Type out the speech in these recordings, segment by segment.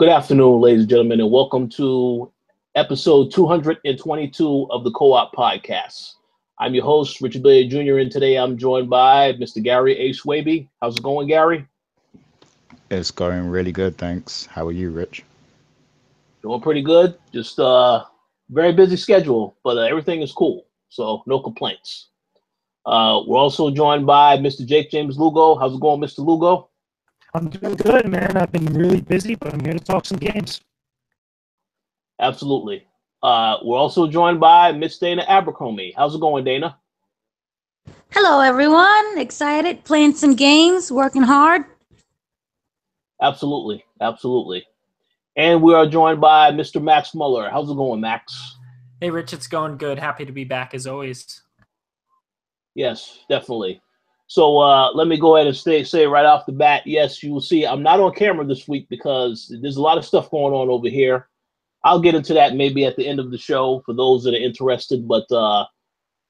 Good afternoon, ladies and gentlemen, and welcome to episode 222 of the Co-op Podcast. I'm your host, Richard Bailey Jr., and today I'm joined by Mr. Gary A. Swaby. How's it going, Gary? It's going really good, thanks. How are you, Rich? Doing pretty good. Just very busy schedule, but everything is cool, so no complaints. We're also joined by Mr. Jake James Lugo. How's it going, Mr. Lugo? I'm doing good, man. I've been really busy, but I'm here to talk some games. Absolutely. We're also joined by Miss Dana Abercrombie. How's it going, Dana? Hello, everyone. Excited, playing some games, working hard. Absolutely. And we are joined by Mr. Max Muller. How's it going, Max? Hey, Rich, it's going good. Happy to be back as always. Yes, definitely. So let me go ahead and say right off the bat, yes, you will see I'm not on camera this week because there's a lot of stuff going on over here. I'll get into that maybe at the end of the show for those that are interested. But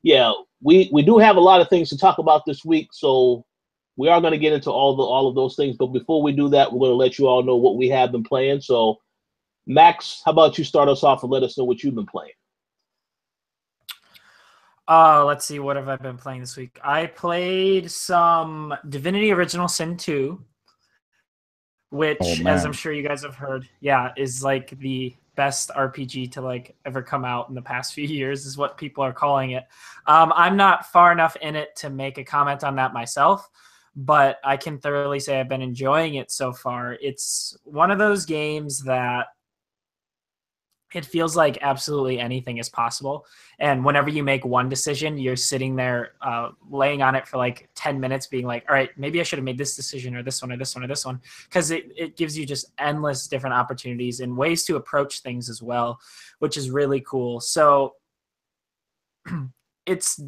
yeah, we do have a lot of things to talk about this week, so we are going to get into all of those things. But before we do that, we're going to let you all know what we have been playing. So, Max, how about you start us off and let us know what you've been playing? Let's see, what have I been playing this week? I played some Divinity Original Sin 2, which, as I'm sure you guys have heard, is like the best RPG to like ever come out in the past few years, is what people are calling it. I'm not far enough in it to make a comment on that myself, but I can thoroughly say I've been enjoying it so far. It's one of those games that it feels like absolutely anything is possible. And whenever you make one decision, you're sitting there laying on it for like 10 minutes being like, all right, maybe I should have made this decision or this one or this one or this one. Because it gives you just endless different opportunities and ways to approach things as well, which is really cool. So it's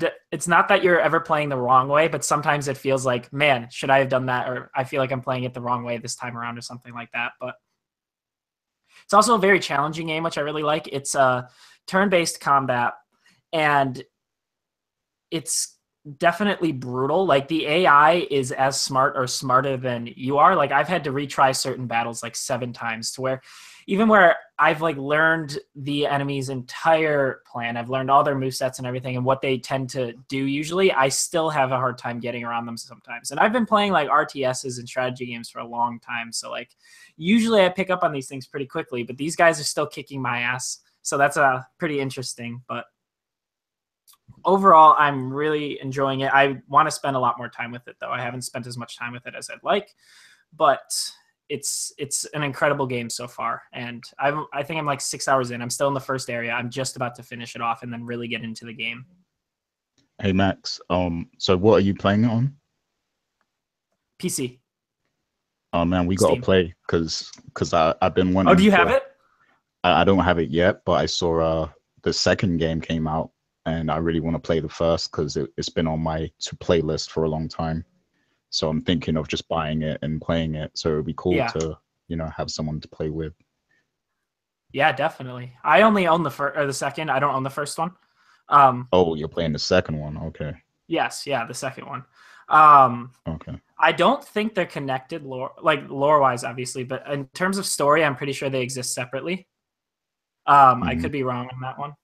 not that you're ever playing the wrong way, but sometimes it feels like, man, should I have done that? Or I feel like I'm playing it the wrong way this time around or something like that. But it's also a very challenging game, which I really like. It's a turn-based combat, and it's definitely brutal. Like, the AI is as smart or smarter than you are. Like, I've had to retry certain battles like 7 times to where even where I've like learned the enemy's entire plan, I've learned all their movesets and everything and what they tend to do usually, I still have a hard time getting around them sometimes. And I've been playing like RTSs and strategy games for a long time. So like usually I pick up on these things pretty quickly, but these guys are still kicking my ass. So that's pretty interesting. But overall, I'm really enjoying it. I want to spend a lot more time with it, though. I haven't spent as much time with it as I'd like, but it's an incredible game so far. And I think I'm like 6 hours in. I'm still in the first area. I'm just about to finish it off and then really get into the game. Hey, Max. So what are you playing it on? PC. Oh, man, we got to play because I've been wanting. Oh, do you have it? I don't have it yet, but I saw the second game came out, and I really want to play the first because it's been on my playlist for a long time. So I'm thinking of just buying it and playing it. So it'd be cool to, have someone to play with. Yeah, definitely. I only own the second. I don't own the first one. Oh, you're playing the second one. Okay. Yes. Yeah. The second one. Okay. I don't think they're connected lore wise, obviously, but in terms of story, I'm pretty sure they exist separately. I could be wrong on that one,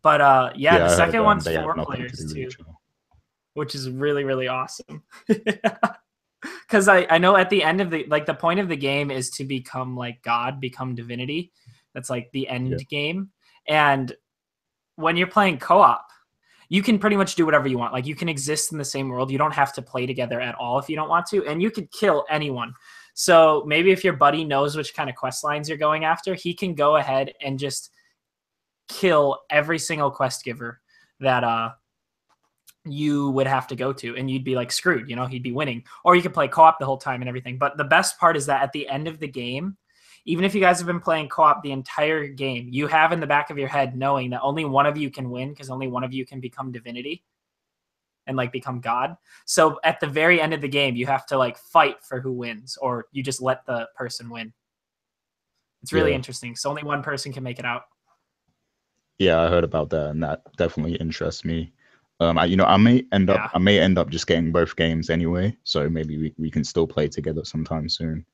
but the second one's 4 players too, which is really, really awesome. Because I know at the end of the point of the game is to become like God, become divinity. That's like the end game. And when you're playing co-op, you can pretty much do whatever you want. Like, you can exist in the same world. You don't have to play together at all if you don't want to. And you could kill anyone. So maybe if your buddy knows which kind of quest lines you're going after, he can go ahead and just kill every single quest giver that you would have to go to, and you'd be like screwed, he'd be winning. Or you could play co-op the whole time and everything. But the best part is that at the end of the game, even if you guys have been playing co-op the entire game, you have in the back of your head knowing that only one of you can win because only one of you can become divinity and like become God. So at the very end of the game, you have to like fight for who wins, or you just let the person win. It's really interesting. So only one person can make it out. Yeah, I heard about that, and that definitely interests me. I may end up just getting both games anyway, so maybe we can still play together sometime soon.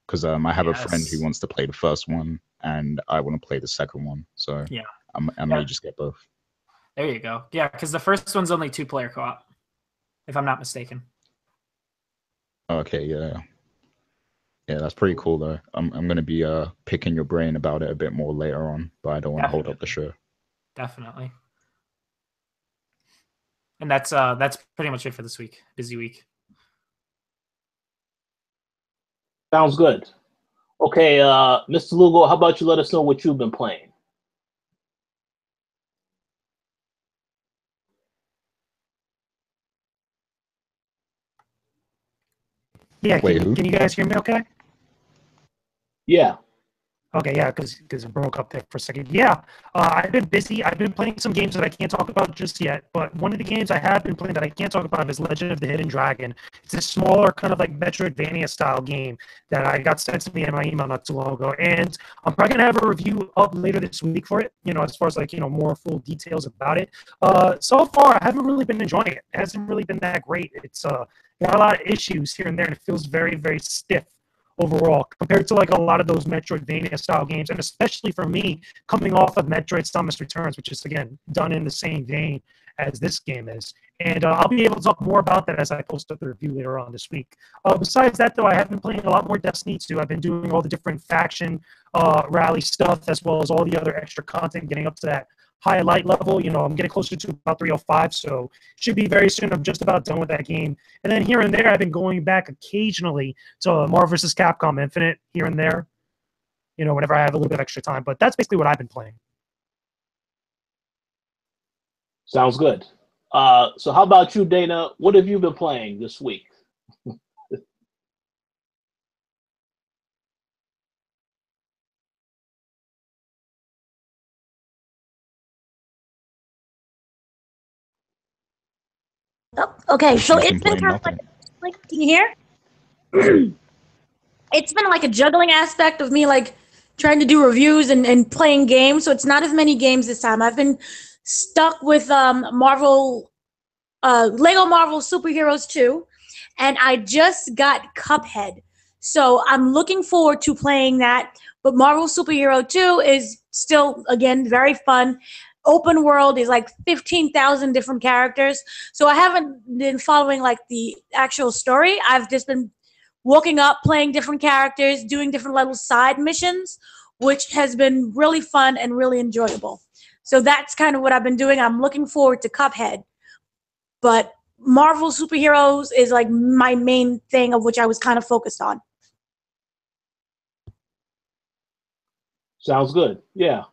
because I have a friend who wants to play the first one, and I want to play the second one. So yeah, I may just get both. There you go. Yeah, because the first one's only 2-player co-op, if I'm not mistaken. Okay, yeah, that's pretty cool though. I'm gonna be picking your brain about it a bit more later on, but I don't want to hold up the show. Definitely. And that's pretty much it for this week. Busy week. Sounds good. Okay, Mr. Lugo, how about you let us know what you've been playing? Yeah, can you guys hear me okay? Yeah. Okay, yeah, because it broke up there for a second. Yeah, I've been busy. I've been playing some games that I can't talk about just yet, but one of the games I have been playing that I can't talk about is Legend of the Hidden Dragon. It's a smaller, kind of like Metroidvania style game that I got sent to me in my email not too long ago, and I'm probably gonna have a review up later this week for it. As far as like more full details about it. So far I haven't really been enjoying it. It hasn't really been that great. It's got a lot of issues here and there, and it feels very, very stiff overall compared to like a lot of those Metroidvania style games, and especially for me coming off of Metroid Samus Returns, which is again done in the same vein as this game is. And I'll be able to talk more about that as I post up the review later on this week. Besides that, though, I have been playing a lot more Destiny 2. I've been doing all the different faction rally stuff, as well as all the other extra content, getting up to that highlight level. I'm getting closer to about 305, so should be very soon. I'm just about done with that game. And then here and there, I've been going back occasionally to Marvel vs. Capcom Infinite here and there, whenever I have a little bit of extra time. But that's basically what I've been playing. Sounds good. So how about you, Dana? What have you been playing this week? Oh, okay, so it's been kind of like can you hear? It's been like a juggling aspect of me like trying to do reviews and playing games, so it's not as many games this time. I've been stuck with Marvel Lego Marvel Superheroes 2, and I just got Cuphead. So I'm looking forward to playing that. But Marvel Superhero 2 is still, again, very fun. Open world is like 15,000 different characters. So I haven't been following like the actual story. I've just been walking up, playing different characters, doing different little side missions, which has been really fun and really enjoyable. So that's kind of what I've been doing. I'm looking forward to Cuphead. But Marvel Superheroes is like my main thing of which I was kind of focused on. Sounds good. Yeah.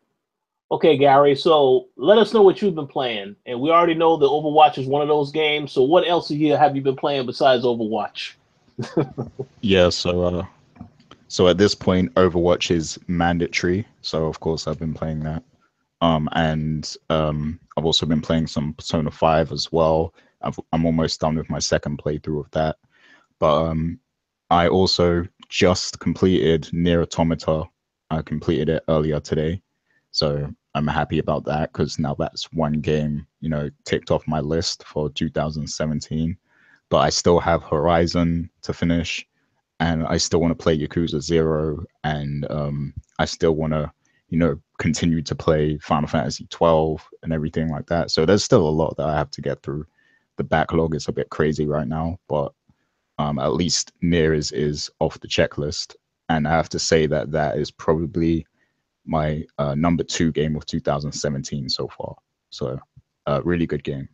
Okay, Gary. So let us know what you've been playing. And we already know that Overwatch is one of those games. So what else have you been playing besides Overwatch? Yeah, so at this point, Overwatch is mandatory. So of course I've been playing that. And I've also been playing some Persona 5 as well. I'm almost done with my second playthrough of that. But I also just completed Nier Automata. I completed it earlier today. So I'm happy about that because now that's one game, ticked off my list for 2017. But I still have Horizon to finish, and I still want to play Yakuza 0, and I still want to continue to play Final Fantasy 12 and everything like that. So there's still a lot that I have to get through. The backlog is a bit crazy right now, but at least Nier is off the checklist. And I have to say that is probably my number 2 game of 2017 so far. So really good game.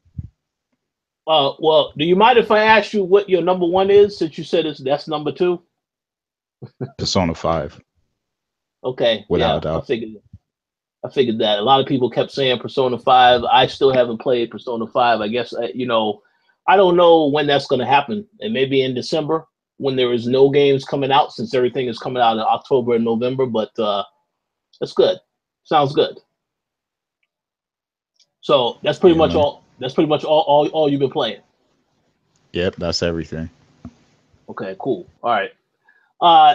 Well, do you mind if I ask you what your number 1 is, since you said that's number 2? Persona 5. Okay. Without a doubt. I figured that. A lot of people kept saying Persona 5. I still haven't played Persona 5. I guess, I don't know when that's going to happen. And maybe in December when there is no games coming out, since everything is coming out in October and November. But that's good. Sounds good. So that's pretty much all. That's pretty much all you've been playing. Yep, that's everything. Okay, cool. All right.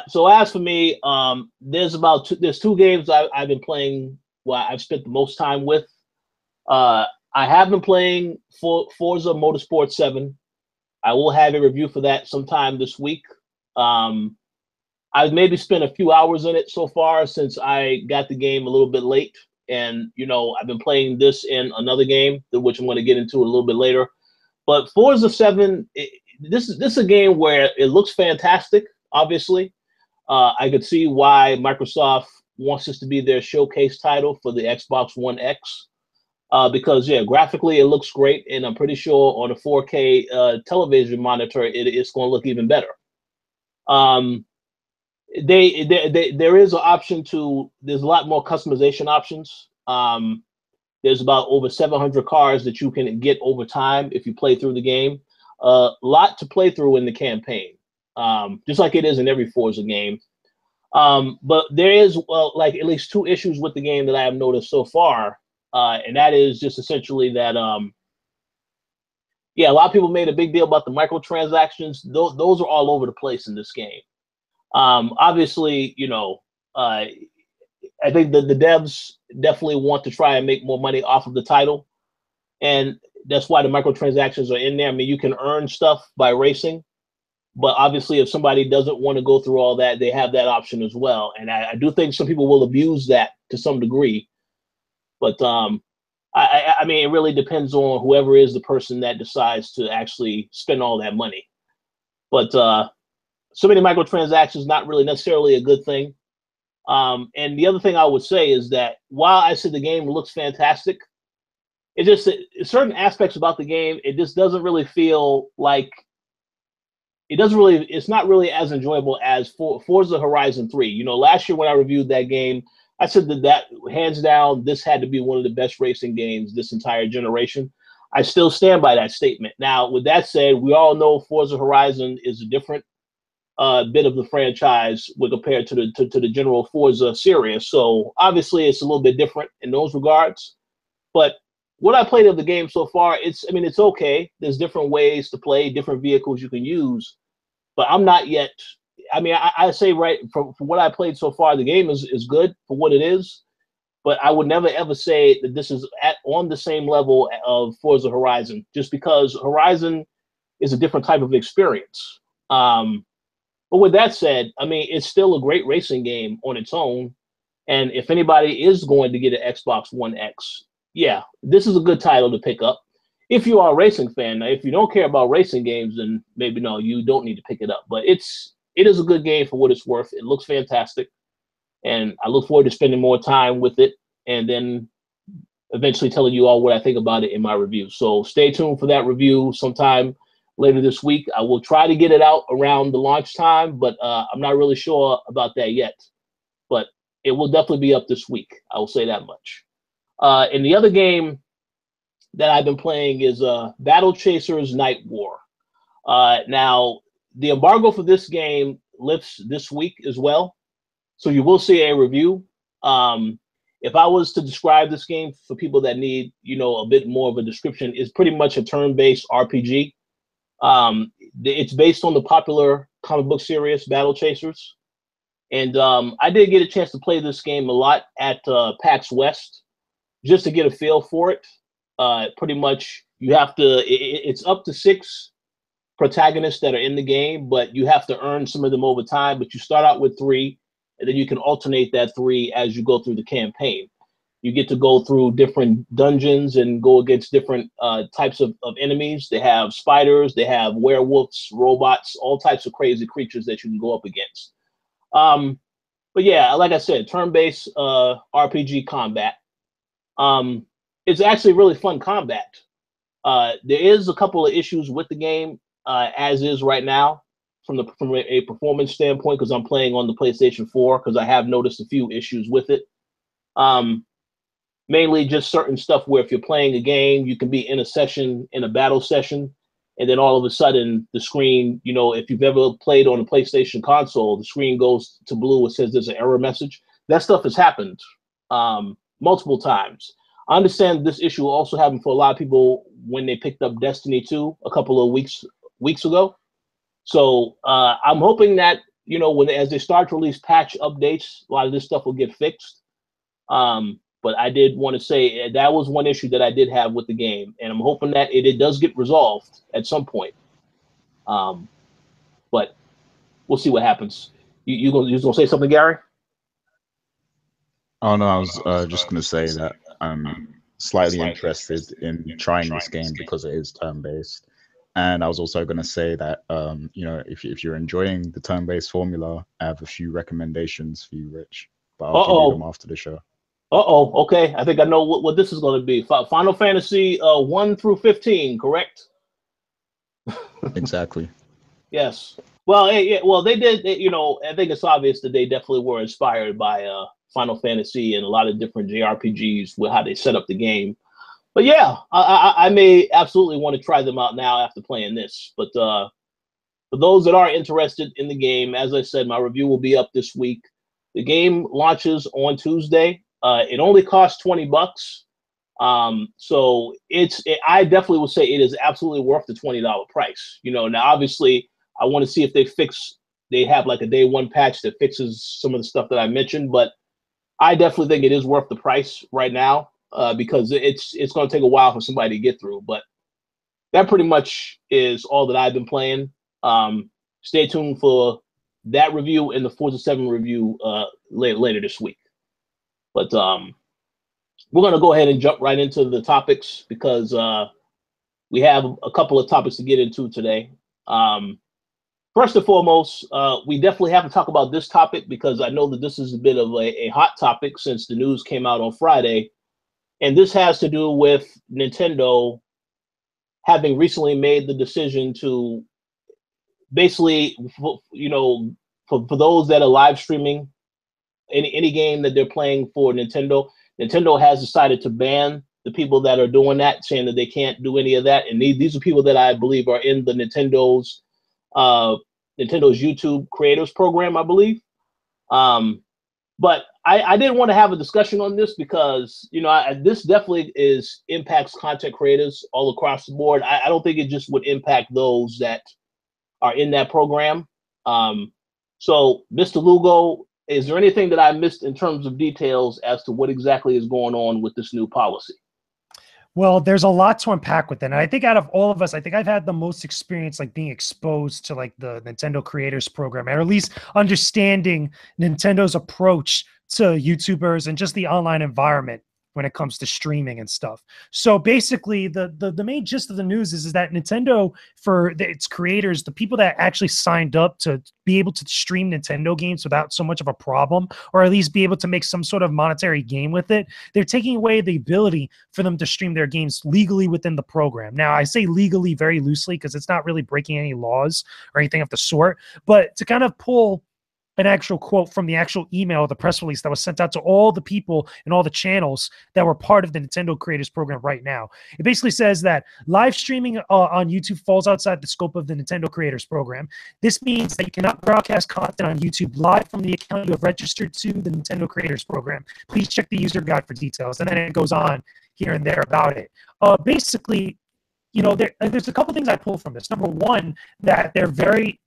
So as for me, there's 2 games I've been playing. Well, I've spent the most time with. I have been playing Forza Motorsport 7. I will have a review for that sometime this week. I I've maybe spent a few hours in it so far since I got the game a little bit late. And, you know, I've been playing this in another game, which I'm going to get into a little bit later. But Forza 7, this is a game where it looks fantastic, obviously. I could see why Microsoft wants this to be their showcase title for the Xbox One X. Because, yeah, graphically it looks great. And I'm pretty sure on a 4K television monitor, it's going to look even better. There is an option to, there's a lot more customization options. There's about over 700 cars that you can get over time if you play through the game. A lot to play through in the campaign, just like it is in every Forza game. But there is, like, at least 2 issues with the game that I have noticed so far. And that is just essentially that, yeah, a lot of people made a big deal about the microtransactions. Those are all over the place in this game. Obviously, you know, I think the devs definitely want to try and make more money off of the title. And that's why the microtransactions are in there. I mean, you can earn stuff by racing, but obviously if somebody doesn't want to go through all that, they have that option as well. And I do think some people will abuse that to some degree. But I mean, it really depends on whoever is the person that decides to actually spend all that money. But so many microtransactions, not really necessarily a good thing. And the other thing I would say is that while I said the game looks fantastic, it just, certain aspects about the game, it just doesn't really feel like, it's not really as enjoyable as Forza Horizon 3. You know, last year when I reviewed that game, I said that hands down, this had to be one of the best racing games this entire generation. I still stand by that statement. Now, with that said, we all know Forza Horizon is a different bit of the franchise when compared to the general Forza series. So obviously it's a little bit different in those regards. But what I played of the game so far, it's okay. There's different ways to play, different vehicles you can use. But I'm not yet, I mean, I say right, from what I played so far, the game is good for what it is. But I would never ever say that this is on the same level of Forza Horizon, just because Horizon is a different type of experience. But with that said, I mean, it's still a great racing game on its own. And if anybody is going to get an Xbox One X, yeah, this is a good title to pick up. If you are a racing fan. Now, if you don't care about racing games, then maybe no, you don't need to pick it up. But it is a good game for what it's worth. It looks fantastic. And I look forward to spending more time with it and then eventually telling you all what I think about it in my review. So stay tuned for that review sometime later this week. I will try to get it out around the launch time, but I'm not really sure about that yet. But it will definitely be up this week. I will say that much. And the other game that I've been playing is Battle Chasers Night War. Now, the embargo for this game lifts this week as well. So you will see a review. If I was to describe this game for people that need, you know, a bit more of a description, it's pretty much a turn-based RPG. It's based on the popular comic book series Battle Chasers. And I did get a chance to play this game a lot at PAX West just to get a feel for it. Pretty much you have to, it's up to 6 protagonists that are in the game, but you have to earn some of them over time. But you start out with 3, and then you can alternate that 3 as you go through the campaign. You get to go through different dungeons and go against different types of enemies. They have spiders, they have werewolves, robots, all types of crazy creatures that you can go up against. But yeah, like I said, turn-based RPG combat. It's actually really fun combat. There is a couple of issues with the game as is right now from a performance standpoint, because I'm playing on the PlayStation 4, because I have noticed a few issues with it. Mainly just certain stuff where if you're playing a game, you can be in a session, in a battle session, and then all of a sudden the screen, you know, if you've ever played on a PlayStation console, the screen goes to blue. It says there's an error message. That stuff has happened multiple times. I understand this issue also happened for a lot of people when they picked up Destiny 2 a couple of weeks ago. So I'm hoping that, you know, as they start to release patch updates, a lot of this stuff will get fixed. But I did want to say that was one issue that I did have with the game, and I'm hoping that it does get resolved at some point. But we'll see what happens. You gonna say something, Gary? Oh no, I was just gonna say that I'm slightly interested in trying this game because it is turn-based, and I was also gonna say that you know, if you're enjoying the turn-based formula, I have a few recommendations for you, Rich, but I'll give you them after the show. Okay. I think I know what this is going to be. Final Fantasy 1 through 15, correct? Exactly. Yes. Well, yeah, well, they did. You know, I think it's obvious that they definitely were inspired by Final Fantasy and a lot of different JRPGs with how they set up the game. But yeah, I may absolutely want to try them out now after playing this. But for those that are interested in the game, as I said, my review will be up this week. The game launches on Tuesday. It only costs $20. So I definitely would say it is absolutely worth the $20 price. You know, now obviously I want to see if they have like a day one patch that fixes some of the stuff that I mentioned, but I definitely think it is worth the price right now, because it's going to take a while for somebody to get through. But that pretty much is all that I've been playing. Stay tuned for that review and the Forza 7 review later this week. But we're going to go ahead and jump right into the topics because we have a couple of topics to get into today. First and foremost, we definitely have to talk about this topic because I know that this is a bit of a hot topic since the news came out on Friday. And this has to do with Nintendo having recently made the decision to basically, you know, for those that are live streaming any game that they're playing for Nintendo has decided to ban the people that are doing that, saying that they can't do any of that. And these are people that I believe are in the Nintendo's YouTube creators program, I believe. But I didn't want to have a discussion on this because, you know, this definitely impacts content creators all across the board. I don't think it just would impact those that are in that program. So, Mr. Lugo, is there anything that I missed in terms of details as to what exactly is going on with this new policy? Well, there's a lot to unpack with it. And I think out of all of us, I think I've had the most experience like being exposed to like the Nintendo Creators Program, or at least understanding Nintendo's approach to YouTubers and just the online environment when it comes to streaming and stuff. So basically the main gist of the news is that Nintendo, for its creators, the people that actually signed up to be able to stream Nintendo games without so much of a problem, or at least be able to make some sort of monetary gain with it, they're taking away the ability for them to stream their games legally within the program. Now, I say legally very loosely because it's not really breaking any laws or anything of the sort, but to kind of pull an actual quote from the actual email, the press release that was sent out to all the people and all the channels that were part of the Nintendo Creators Program right now. It basically says that live streaming on YouTube falls outside the scope of the Nintendo Creators Program. This means that you cannot broadcast content on YouTube live from the account you have registered to the Nintendo Creators Program. Please check the user guide for details. And then it goes on here and there about it. Basically, you know, there's a couple things I pull from this. Number one, that they're very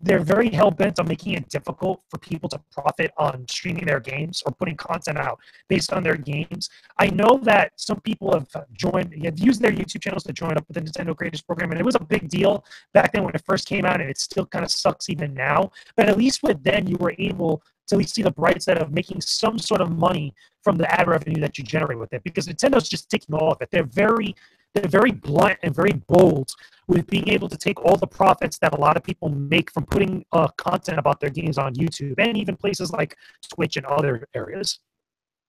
hell bent on making it difficult for people to profit on streaming their games or putting content out based on their games. I know that some people have used their YouTube channels to join up with the Nintendo Creators Program, and it was a big deal back then when it first came out, and it still kind of sucks even now. But at least with then, you were able to at least see the bright side of making some sort of money from the ad revenue that you generate with it, because Nintendo's just taking all of it. They're very blunt and very bold with being able to take all the profits that a lot of people make from putting content about their games on YouTube and even places like Twitch and other areas.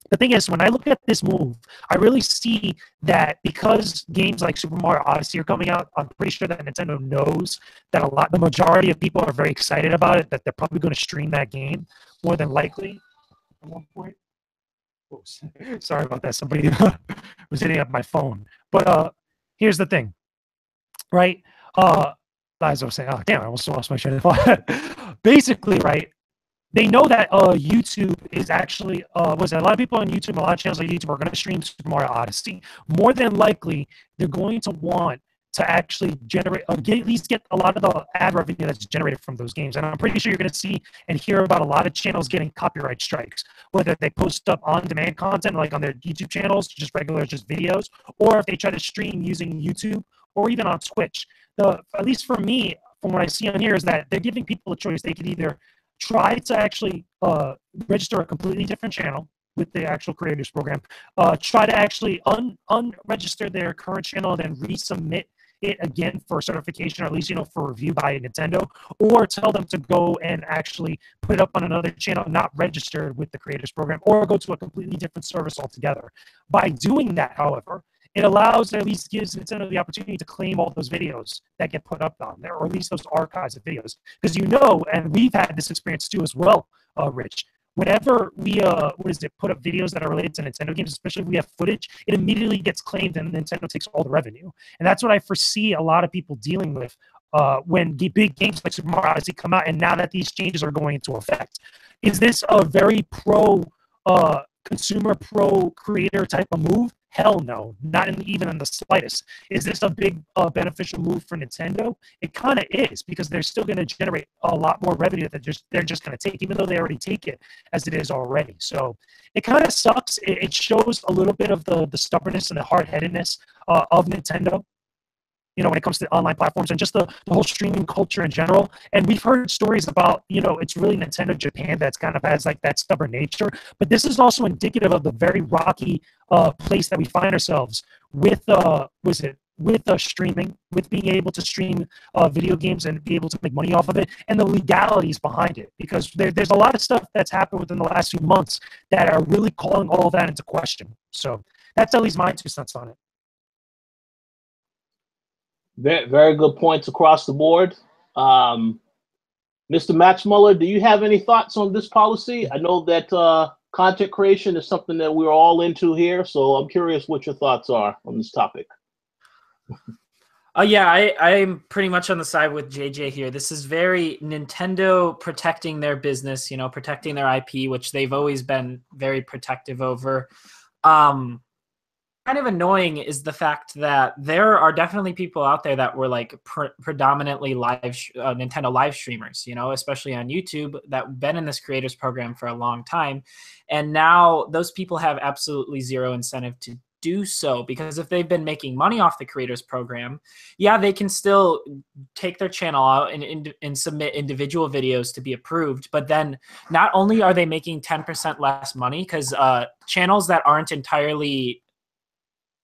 The thing is, when I look at this move, I really see that because games like Super Mario Odyssey are coming out, I'm pretty sure that Nintendo knows that the majority of people are very excited about it, that they're probably going to stream that game more than likely at one point. Oh, sorry about that. Somebody was hitting up my phone. But here's the thing, right? As I was saying, oh, damn, I almost lost my train of thought. Basically, right, they know that YouTube is actually, a lot of people on YouTube, a lot of channels on YouTube are going to stream Super Mario Odyssey. More than likely, they're going to want to actually generate, at least get a lot of the ad revenue that's generated from those games. And I'm pretty sure you're going to see and hear about a lot of channels getting copyright strikes, whether they post up on-demand content like on their YouTube channels, just videos, or if they try to stream using YouTube or even on Twitch. At least for me, from what I see on here, is that they're giving people a choice. They could either try to actually register a completely different channel with the actual creators program. Try to actually unregister their current channel, then resubmit it again for certification, or at least, for review by Nintendo, or tell them to go and actually put it up on another channel not registered with the creators program, or go to a completely different service altogether. By doing that, however, it allows, at least gives Nintendo the opportunity to claim all those videos that get put up on there, or at least those archives of videos. Because and we've had this experience too as well, Rich. Whenever we put up videos that are related to Nintendo games, especially if we have footage, it immediately gets claimed and Nintendo takes all the revenue. And that's what I foresee a lot of people dealing with when the big games like Super Mario Odyssey come out, and now that these changes are going into effect. Is this a very consumer pro creator type of move? Hell no, not even in the slightest. Is this a big beneficial move for Nintendo? It kind of is, because they're still going to generate a lot more revenue that they're just going to take, even though they already take it as it is already. So it kind of sucks. It shows a little bit of the stubbornness and the hard-headedness of Nintendo, when it comes to online platforms and just the whole streaming culture in general. And we've heard stories about, it's really Nintendo Japan that's kind of has like that stubborn nature. But this is also indicative of the very rocky place that we find ourselves with, streaming, with being able to stream video games and be able to make money off of it, and the legalities behind it. Because there's a lot of stuff that's happened within the last few months that are really calling all of that into question. So that's at least my 2 cents on it. Very, very good points across the board. Mr. Maxmuller, do you have any thoughts on this policy? I know that content creation is something that we're all into here, so I'm curious what your thoughts are on this topic. I'm pretty much on the side with JJ here. This is very Nintendo protecting their business, protecting their IP, which they've always been very protective over. Kind of annoying is the fact that there are definitely people out there that were like predominantly Nintendo live streamers, especially on YouTube, that have been in this creators program for a long time. And now those people have absolutely zero incentive to do so, because if they've been making money off the creators program, they can still take their channel out and submit individual videos to be approved. But then not only are they making 10% less money, because channels that aren't entirely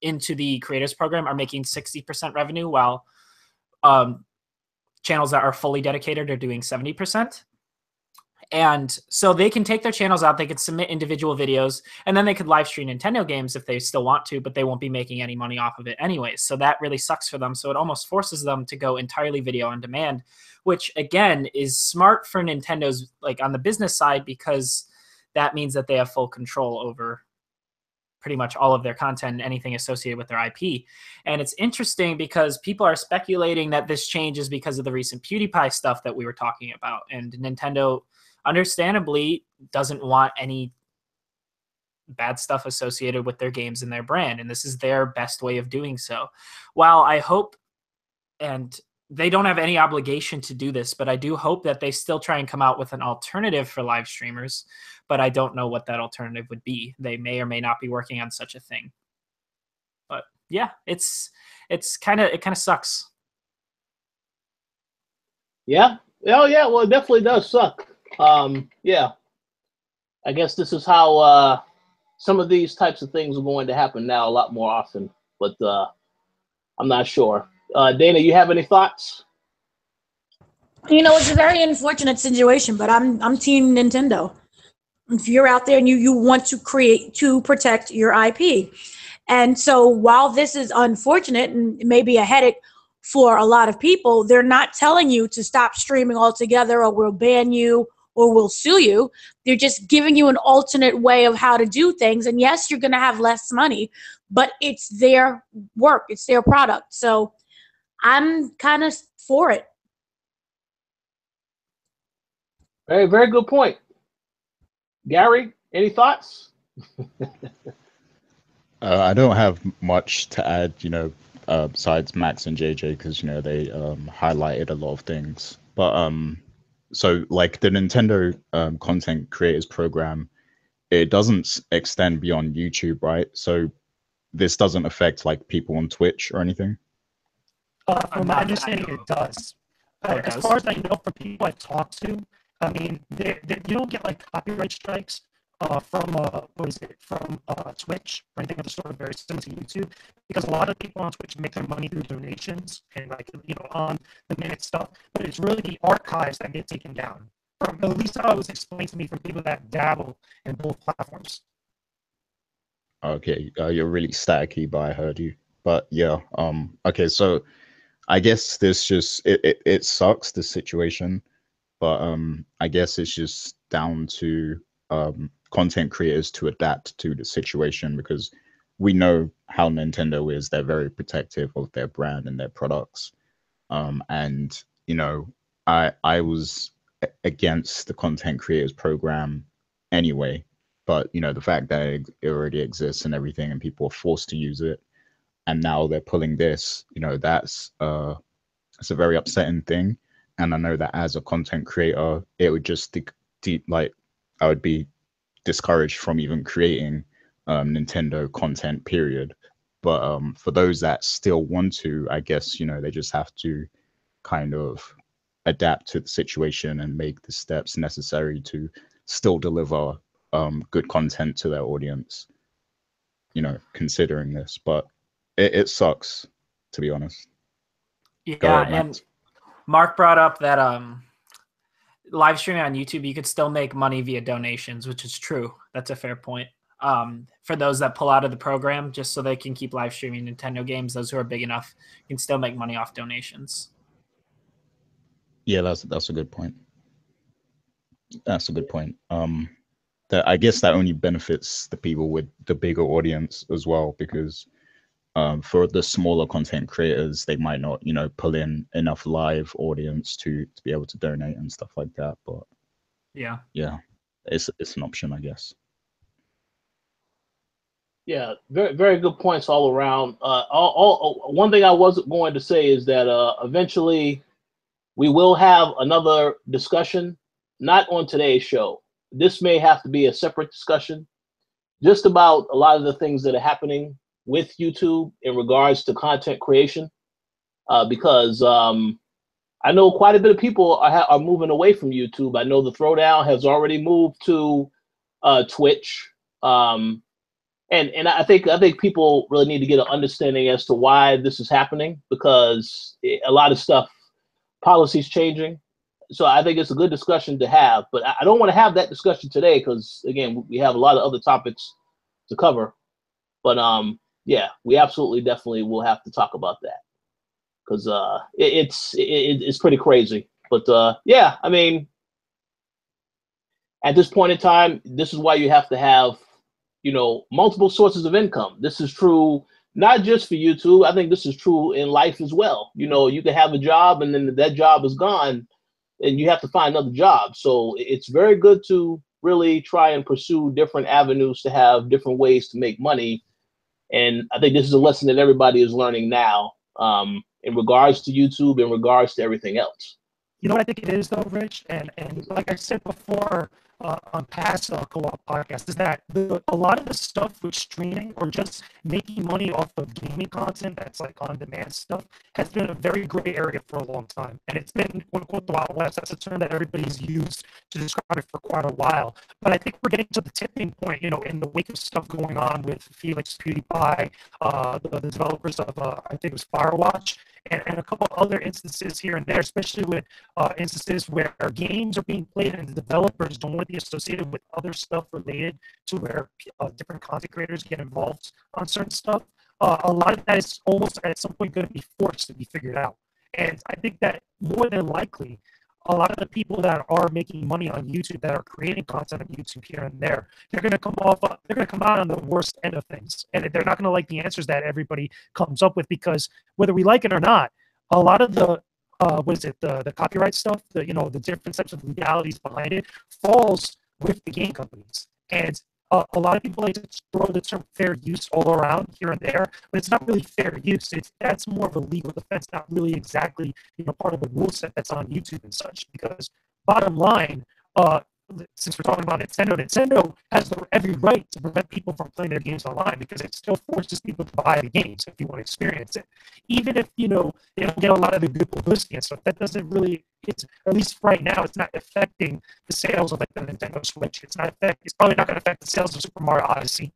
into the creators program are making 60% revenue, while channels that are fully dedicated are doing 70%. And so they can take their channels out, they could submit individual videos, and then they could live stream Nintendo games if they still want to, but they won't be making any money off of it anyways. So that really sucks for them. So it almost forces them to go entirely video on demand, which again is smart for Nintendo's like on the business side, because that means that they have full control over pretty much all of their content and anything associated with their IP. And it's interesting because people are speculating that this change is because of the recent PewDiePie stuff that we were talking about. And Nintendo, understandably, doesn't want any bad stuff associated with their games and their brand. And this is their best way of doing so. While I hope, and they don't have any obligation to do this, but I do hope that they still try and come out with an alternative for live streamers. But I don't know what that alternative would be. They may or may not be working on such a thing. But yeah, it kind of sucks. Yeah. Oh yeah. Well, it definitely does suck. Yeah. I guess this is how some of these types of things are going to happen now a lot more often. But I'm not sure. Dana, you have any thoughts? It's a very unfortunate situation, but I'm team Nintendo. If you're out there and you want to create to protect your IP. And so while this is unfortunate and maybe a headache for a lot of people, they're not telling you to stop streaming altogether, or we'll ban you, or we'll sue you. They're just giving you an alternate way of how to do things. And yes, you're going to have less money, but it's their work. It's their product. So I'm kind of for it. Very, very good point. Gary, any thoughts? I don't have much to add, besides Max and JJ, because, they highlighted a lot of things. But so like the Nintendo content creators program, it doesn't extend beyond YouTube, right? So this doesn't affect like people on Twitch or anything? From my understanding, it does. As far as I know, for people I talk to, I mean, you don't get like copyright strikes from Twitch or anything of the sort, very similar to YouTube, because a lot of people on Twitch make their money through donations and like on the minute stuff, but it's really the archives that get taken down. From at least how it was explained to me from people that dabble in both platforms. Okay, you're really staticky, but I heard you. But yeah, okay, so I guess this just it sucks, the situation, but I guess it's just down to content creators to adapt to the situation, because we know how Nintendo is. They're very protective of their brand and their products. And I was against the content creators program anyway, but the fact that it already exists and everything, and people are forced to use it, and now they're pulling this, that's it's a very upsetting thing. And I know that as a content creator, it would just like I would be discouraged from even creating Nintendo content, period. But for those that still want to, I guess they just have to kind of adapt to the situation and make the steps necessary to still deliver good content to their audience, considering this. But it sucks, to be honest. Yeah, and Mark brought up that live streaming on YouTube, you could still make money via donations, which is true. That's a fair point. For those that pull out of the program just so they can keep live streaming Nintendo games, those who are big enough can still make money off donations. Yeah, that's a good point. That's a good point. That I guess that only benefits the people with the bigger audience as well, because for the smaller content creators, they might not, pull in enough live audience to be able to donate and stuff like that. But yeah, it's an option, I guess. Yeah, very very good points all around. One thing I wasn't going to say is that eventually we will have another discussion, not on today's show. This may have to be a separate discussion, just about a lot of the things that are happening with YouTube in regards to content creation, because I know quite a bit of people are moving away from YouTube. I know the Throwdown has already moved to Twitch, and I think people really need to get an understanding as to why this is happening, because a lot of stuff, policies changing. So I think it's a good discussion to have, but I don't want to have that discussion today because, again, we have a lot of other topics to cover. But yeah, we absolutely definitely will have to talk about that, because it's pretty crazy. But yeah, I mean, at this point in time, this is why you have to have multiple sources of income. This is true not just for YouTube. I think this is true in life as well. You can have a job and then that job is gone and you have to find another job. So it's very good to really try and pursue different avenues to have different ways to make money. And I think this is a lesson that everybody is learning now, in regards to YouTube, in regards to everything else. You know what I think it is, though, Rich? And like I said before on past co-op podcasts, is that a lot of the stuff with streaming or just making money off of gaming content that's like on-demand stuff has been a very gray area for a long time. And it's been, quote-unquote, the Wild West. That's a term that everybody's used to describe it for quite a while. But I think we're getting to the tipping point, in the wake of stuff going on with Felix, PewDiePie, the developers of, I think it was Firewatch, and a couple other instances here and there, especially with instances where games are being played and the developers don't want to be associated with other stuff related to where different content creators get involved on certain stuff. A lot of that is almost at some point going to be forced to be figured out. And I think that more than likely, a lot of the people that are making money on YouTube, that are creating content on YouTube here and there, they're going to come out on the worst end of things. And they're not going to like the answers that everybody comes up with, because whether we like it or not, a lot of the the copyright stuff, the different types of legalities behind it falls with the game companies. And a lot of people like to throw the term fair use all around here and there, but it's not really fair use. That's more of a legal defense, not really exactly part of the rule set that's on YouTube and such. Because bottom line, since we're talking about Nintendo has every right to prevent people from playing their games online because it still forces people to buy the games if you want to experience it. Even if, they don't get a lot of the good publicity and stuff, that doesn't really, at least right now, it's not affecting the sales of like the Nintendo Switch. It's probably not going to affect the sales of Super Mario Odyssey.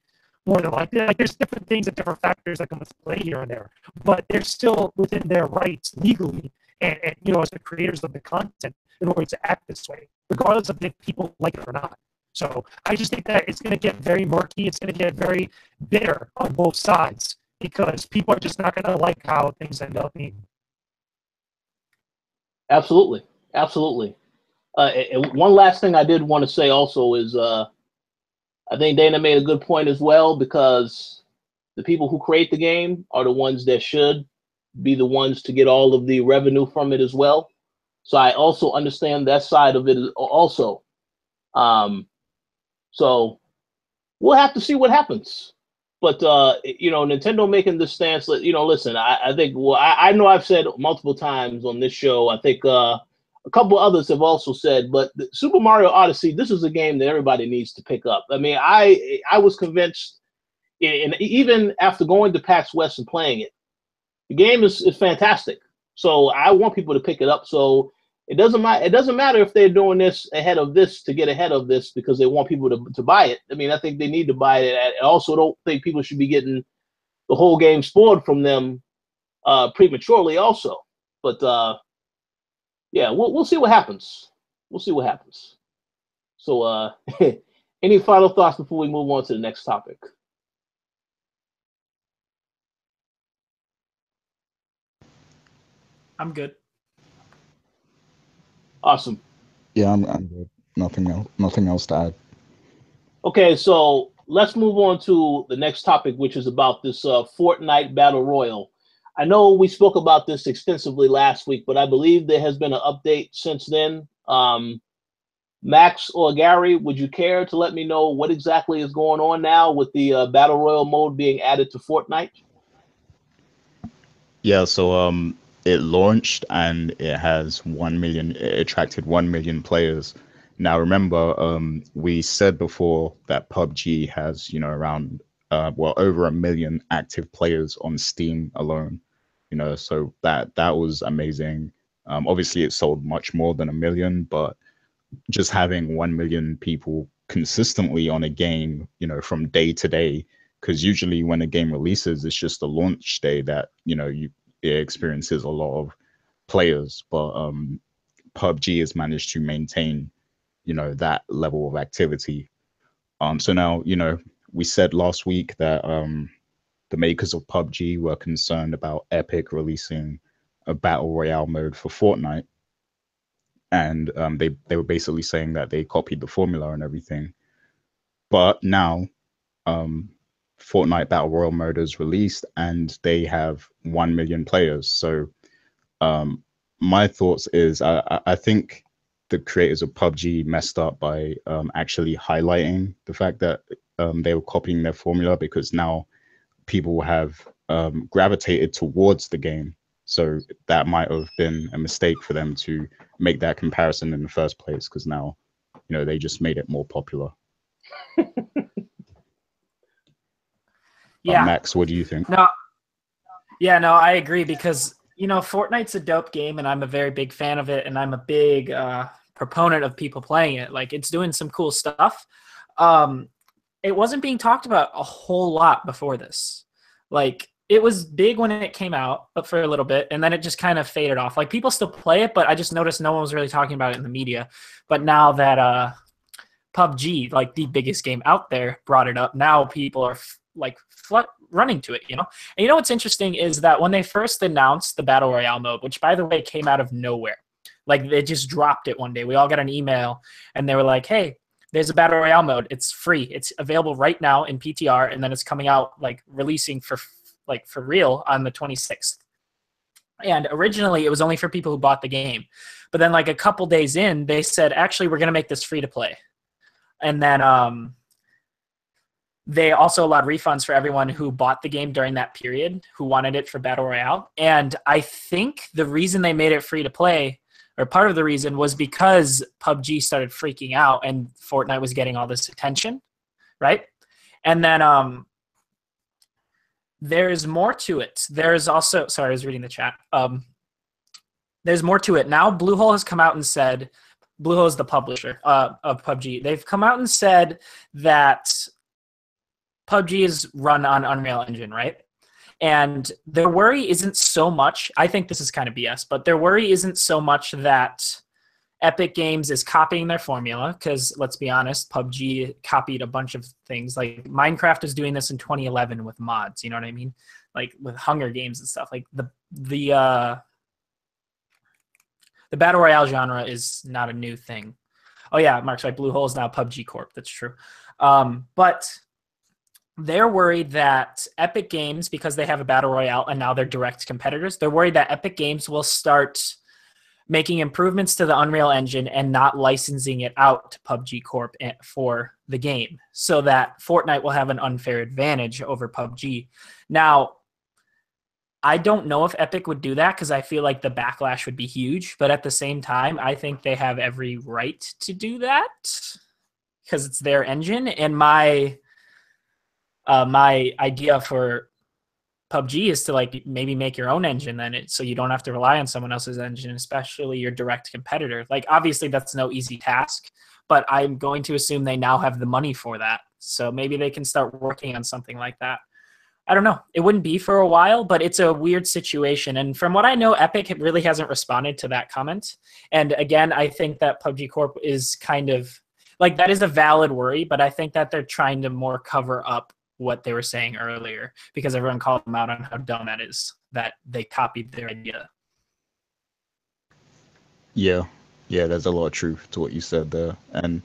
More than likely, like there's different things and different factors that come into play here and there, but they're still within their rights legally, and as the creators of the content, in order to act this way, regardless of if people like it or not. So I just think that it's going to get very murky. It's going to get very bitter on both sides because people are just not going to like how things end up being. Absolutely. Absolutely. And one last thing I did want to say also is I think Dana made a good point as well, because the people who create the game are the ones that should be the ones to get all of the revenue from it as well. So I also understand that side of it also. So we'll have to see what happens. But, Nintendo making this stance, listen, I think, I know I've said multiple times on this show, I think a couple others have also said, but Super Mario Odyssey, this is a game that everybody needs to pick up. I mean, I was convinced, and even after going to PAX West and playing it, the game is fantastic. So I want people to pick it up. So it doesn't matter if they're doing this ahead of this to get ahead of this because they want people to buy it. I mean, I think they need to buy it. I also don't think people should be getting the whole game spoiled from them prematurely also. But yeah, we'll see what happens. We'll see what happens. So any final thoughts before we move on to the next topic? I'm good. Awesome. Yeah, I'm good. Nothing else to add. Okay, so let's move on to the next topic, which is about this Fortnite Battle Royale. I know we spoke about this extensively last week, but I believe there has been an update since then. Max or Gary, would you care to let me know what exactly is going on now with the Battle Royale mode being added to Fortnite? Yeah, so it launched and it has 1 million. It attracted 1 million players. Now, remember, we said before that PUBG has, around over 1 million active players on Steam alone. So that was amazing. Obviously, it sold much more than 1 million, but just having 1 million people consistently on a game, from day to day, because usually when a game releases, it's just a launch day that it experiences a lot of players, but PUBG has managed to maintain that level of activity. So now we said last week that the makers of PUBG were concerned about Epic releasing a battle royale mode for Fortnite, and they were basically saying that they copied the formula and everything. But now Fortnite Battle Royale mode is released and they have 1 million players. So my thoughts is I think the creators of PUBG messed up by actually highlighting the fact that they were copying their formula, because now people have gravitated towards the game. So that might have been a mistake for them to make that comparison in the first place, because now they just made it more popular. Yeah. Max, what do you think? No, I agree, because Fortnite's a dope game and I'm a very big fan of it, and I'm a big proponent of people playing it. Like, it's doing some cool stuff. It wasn't being talked about a whole lot before this. Like, it was big when it came out, but for a little bit, and then it just kind of faded off. Like, people still play it, but I just noticed no one was really talking about it in the media. But now that PUBG, like the biggest game out there, brought it up, now people are running to it, And what's interesting is that when they first announced the Battle Royale mode, which, by the way, came out of nowhere, like they just dropped it one day. We all got an email, and they were like, hey, there's a Battle Royale mode. It's free. It's available right now in PTR, and then it's coming out, releasing for real on the 26th. And originally, it was only for people who bought the game. But then, a couple days in, they said, actually, we're going to make this free to play. And then they also allowed refunds for everyone who bought the game during that period, who wanted it for Battle Royale. And I think the reason they made it free to play, or part of the reason was because PUBG started freaking out and Fortnite was getting all this attention, right? And then there's more to it. There's also, sorry, I was reading the chat. There's more to it. Now Bluehole has come out and said, Bluehole is the publisher of PUBG. They've come out and said that PUBG is run on Unreal Engine, right? And their worry isn't so much, I think this is kind of BS, but their worry isn't so much that Epic Games is copying their formula, because let's be honest, PUBG copied a bunch of things. Like Minecraft was doing this in 2011 with mods, you know what I mean? Like with Hunger Games and stuff. Like the Battle Royale genre is not a new thing. Oh yeah, Mark's right, Bluehole is now PUBG Corp, that's true. But they're worried that Epic Games, because they have a Battle Royale and now they're direct competitors, they're worried that Epic Games will start making improvements to the Unreal Engine and not licensing it out to PUBG Corp for the game, so that Fortnite will have an unfair advantage over PUBG. Now, I don't know if Epic would do that because I feel like the backlash would be huge, but at the same time, I think they have every right to do that because it's their engine. And my idea for PUBG is to like maybe make your own engine then, so you don't have to rely on someone else's engine, especially your direct competitor. Like obviously that's no easy task, but I'm going to assume they now have the money for that. So maybe they can start working on something like that. I don't know. It wouldn't be for a while, but it's a weird situation. And from what I know, Epic really hasn't responded to that comment. And again, I think that PUBG Corp is kind of like, that is a valid worry, but I think that they're trying to more cover up what they were saying earlier, because everyone called them out on how dumb that is, that they copied their idea. Yeah, there's a lot of truth to what you said there. And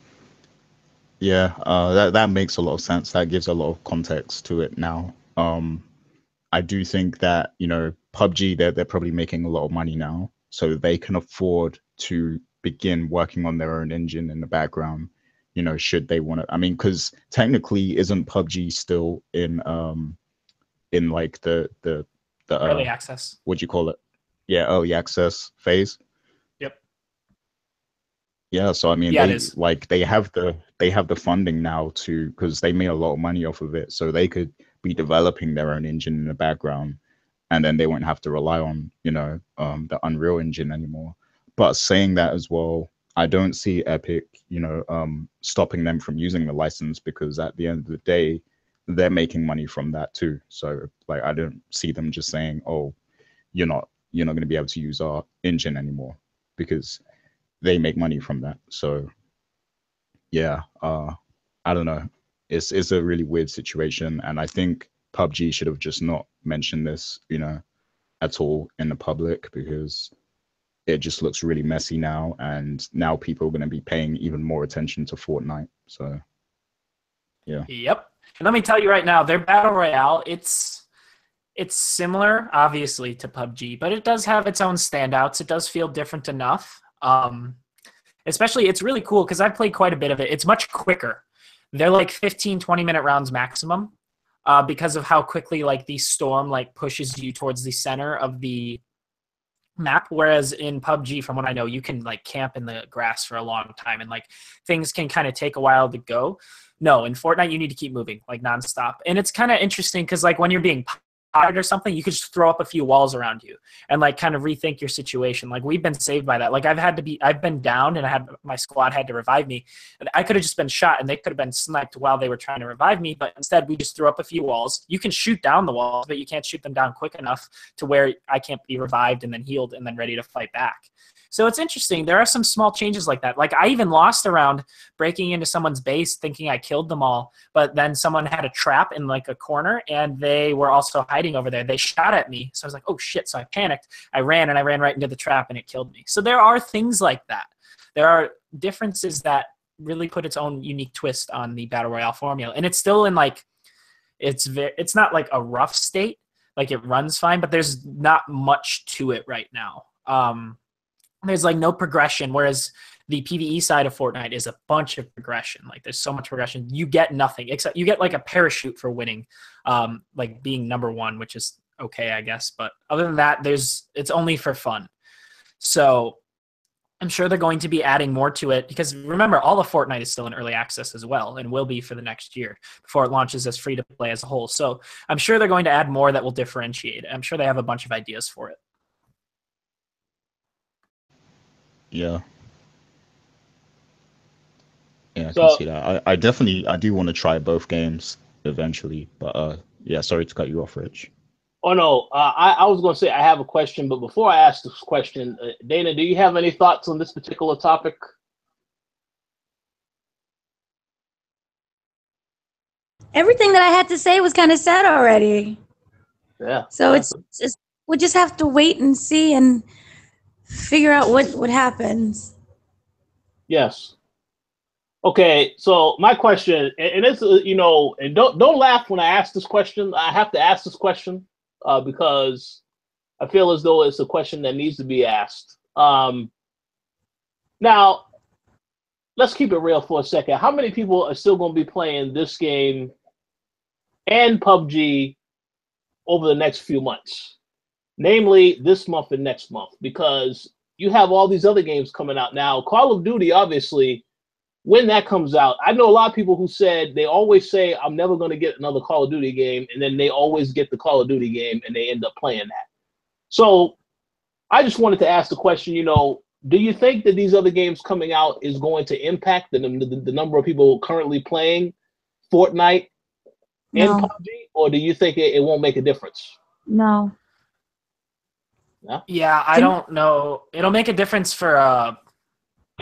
yeah, that makes a lot of sense. That gives a lot of context to it now. I do think that, you know, PUBG, they're probably making a lot of money now, so they can afford to begin working on their own engine in the background, you know, should they want to. I mean, because technically, isn't PUBG still in like the early access? What do you call it? Yeah, early access phase. Yep. Yeah, so I mean, yeah, they have the funding now to, because they made a lot of money off of it, so they could be developing their own engine in the background, and then they won't have to rely on, you know, the Unreal Engine anymore. But saying that as well, I don't see Epic, you know, stopping them from using the license, because at the end of the day, they're making money from that too. So like, I don't see them just saying, oh, you're not going to be able to use our engine anymore, because they make money from that. So yeah, I don't know. It's a really weird situation, and I think PUBG should have just not mentioned this, you know, at all in the public, because it just looks really messy now, and now people are going to be paying even more attention to Fortnite. So yeah. Yep. And let me tell you right now, their Battle Royale, it's similar, obviously, to PUBG, but it does have its own standouts. It does feel different enough. Especially, it's really cool because I've played quite a bit of it. It's much quicker. They're like 15, 20-minute rounds maximum, because of how quickly like the storm like pushes you towards the center of the map. Whereas in PUBG, from what I know, you can like camp in the grass for a long time, and like things can kind of take a while to go. No, in Fortnite, you need to keep moving like nonstop. And it's kind of interesting because like when you're being potted or something, you could just throw up a few walls around you and like kind of rethink your situation. Like we've been saved by that. Like I've been down and my squad had to revive me. And I could have just been shot and they could have been sniped while they were trying to revive me. But instead we just threw up a few walls. You can shoot down the walls, but you can't shoot them down quick enough to where I can't be revived and then healed and then ready to fight back. So it's interesting. There are some small changes like that. Like I even lost a round breaking into someone's base thinking I killed them all, but then someone had a trap in like a corner and they were also hiding over there. They shot at me. So I was like, oh shit. So I panicked. I ran right into the trap and it killed me. So there are things like that. There are differences that really put its own unique twist on the Battle Royale formula. And it's still in like, it's not like a rough state. Like it runs fine, but there's not much to it right now. There's like no progression, whereas the PvE side of Fortnite is a bunch of progression. Like there's so much progression. You get nothing except you get like a parachute for winning, like being number one, which is okay, I guess. But other than that, it's only for fun. So I'm sure they're going to be adding more to it because remember, all of Fortnite is still in early access as well and will be for the next year before it launches as free to play as a whole. So I'm sure they're going to add more that will differentiate. I'm sure they have a bunch of ideas for it. Yeah. Yeah, I can see that. I do want to try both games eventually, but yeah, sorry to cut you off, Rich. Oh no, I was going to say I have a question, but before I ask this question, Dana, do you have any thoughts on this particular topic? Everything that I had to say was kind of said already. Yeah. So it's just, we just have to wait and see and figure out what happens. Yes. Okay, so my question, and it's and don't laugh when I ask this question. I have to ask this question because I feel as though it's a question that needs to be asked. Now, let's keep it real for a second. How many people are still going to be playing this game and PUBG over the next few months? Namely, this month and next month, because you have all these other games coming out now. Call of Duty, obviously, when that comes out, I know a lot of people who said they always say, I'm never going to get another Call of Duty game, and then they always get the Call of Duty game and they end up playing that. So I just wanted to ask the question, do you think that these other games coming out is going to impact the number of people currently playing Fortnite and PUBG, or do you think it won't make a difference? No. Yeah, I don't know. It'll make a difference for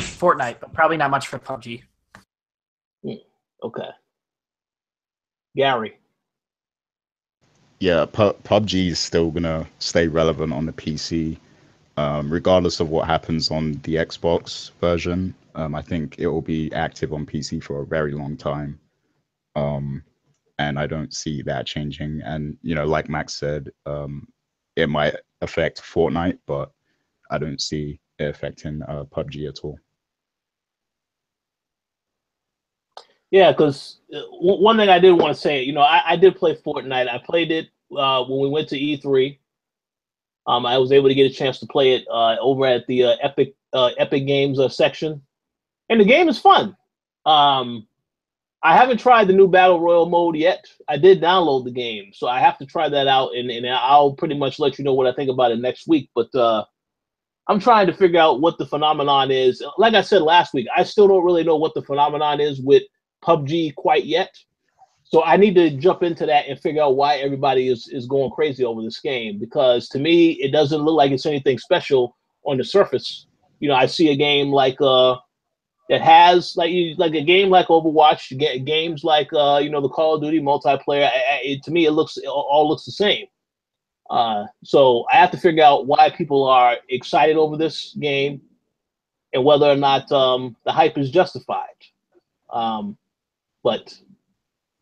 Fortnite, but probably not much for PUBG. Okay. Gary. Yeah, PUBG is still going to stay relevant on the PC, regardless of what happens on the Xbox version. I think it will be active on PC for a very long time. And I don't see that changing. And, like Max said, it might affect Fortnite, but I don't see it affecting PUBG at all. Yeah, because one thing I did want to say, I did play Fortnite. I played it when we went to E3. I was able to get a chance to play it over at the Epic Games section, and the game is fun. I haven't tried the new Battle Royale mode yet. I did download the game, so I have to try that out, and I'll pretty much let you know what I think about it next week. But I'm trying to figure out what the phenomenon is. Like I said last week, I still don't really know what the phenomenon is with PUBG quite yet. So I need to jump into that and figure out why everybody is going crazy over this game, because to me, it doesn't look like it's anything special on the surface. I see a game like that has like a game like Overwatch, games like the Call of Duty multiplayer. To me, it all looks the same. So I have to figure out why people are excited over this game and whether or not the hype is justified. But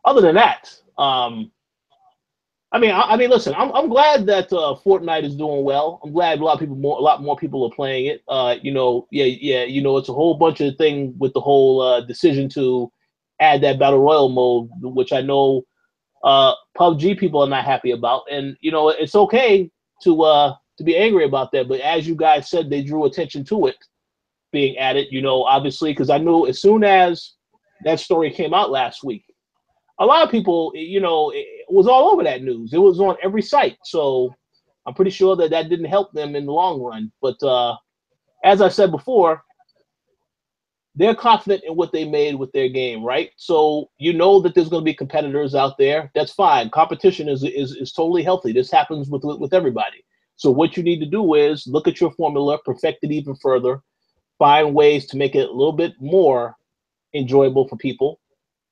other than that, I mean, listen, I'm glad that Fortnite is doing well. I'm glad a lot more people are playing it. It's a whole bunch of thing with the whole decision to add that battle royale mode, which I know PUBG people are not happy about, and it's okay to be angry about that. But as you guys said, they drew attention to it being added. Obviously, because I knew as soon as that story came out last week, a lot of people, it was all over that news. It was on every site. So I'm pretty sure that didn't help them in the long run. But as I said before, they're confident in what they made with their game, right? So that there's going to be competitors out there. That's fine. Competition is totally healthy. This happens with everybody. So what you need to do is look at your formula, perfect it even further, find ways to make it a little bit more enjoyable for people,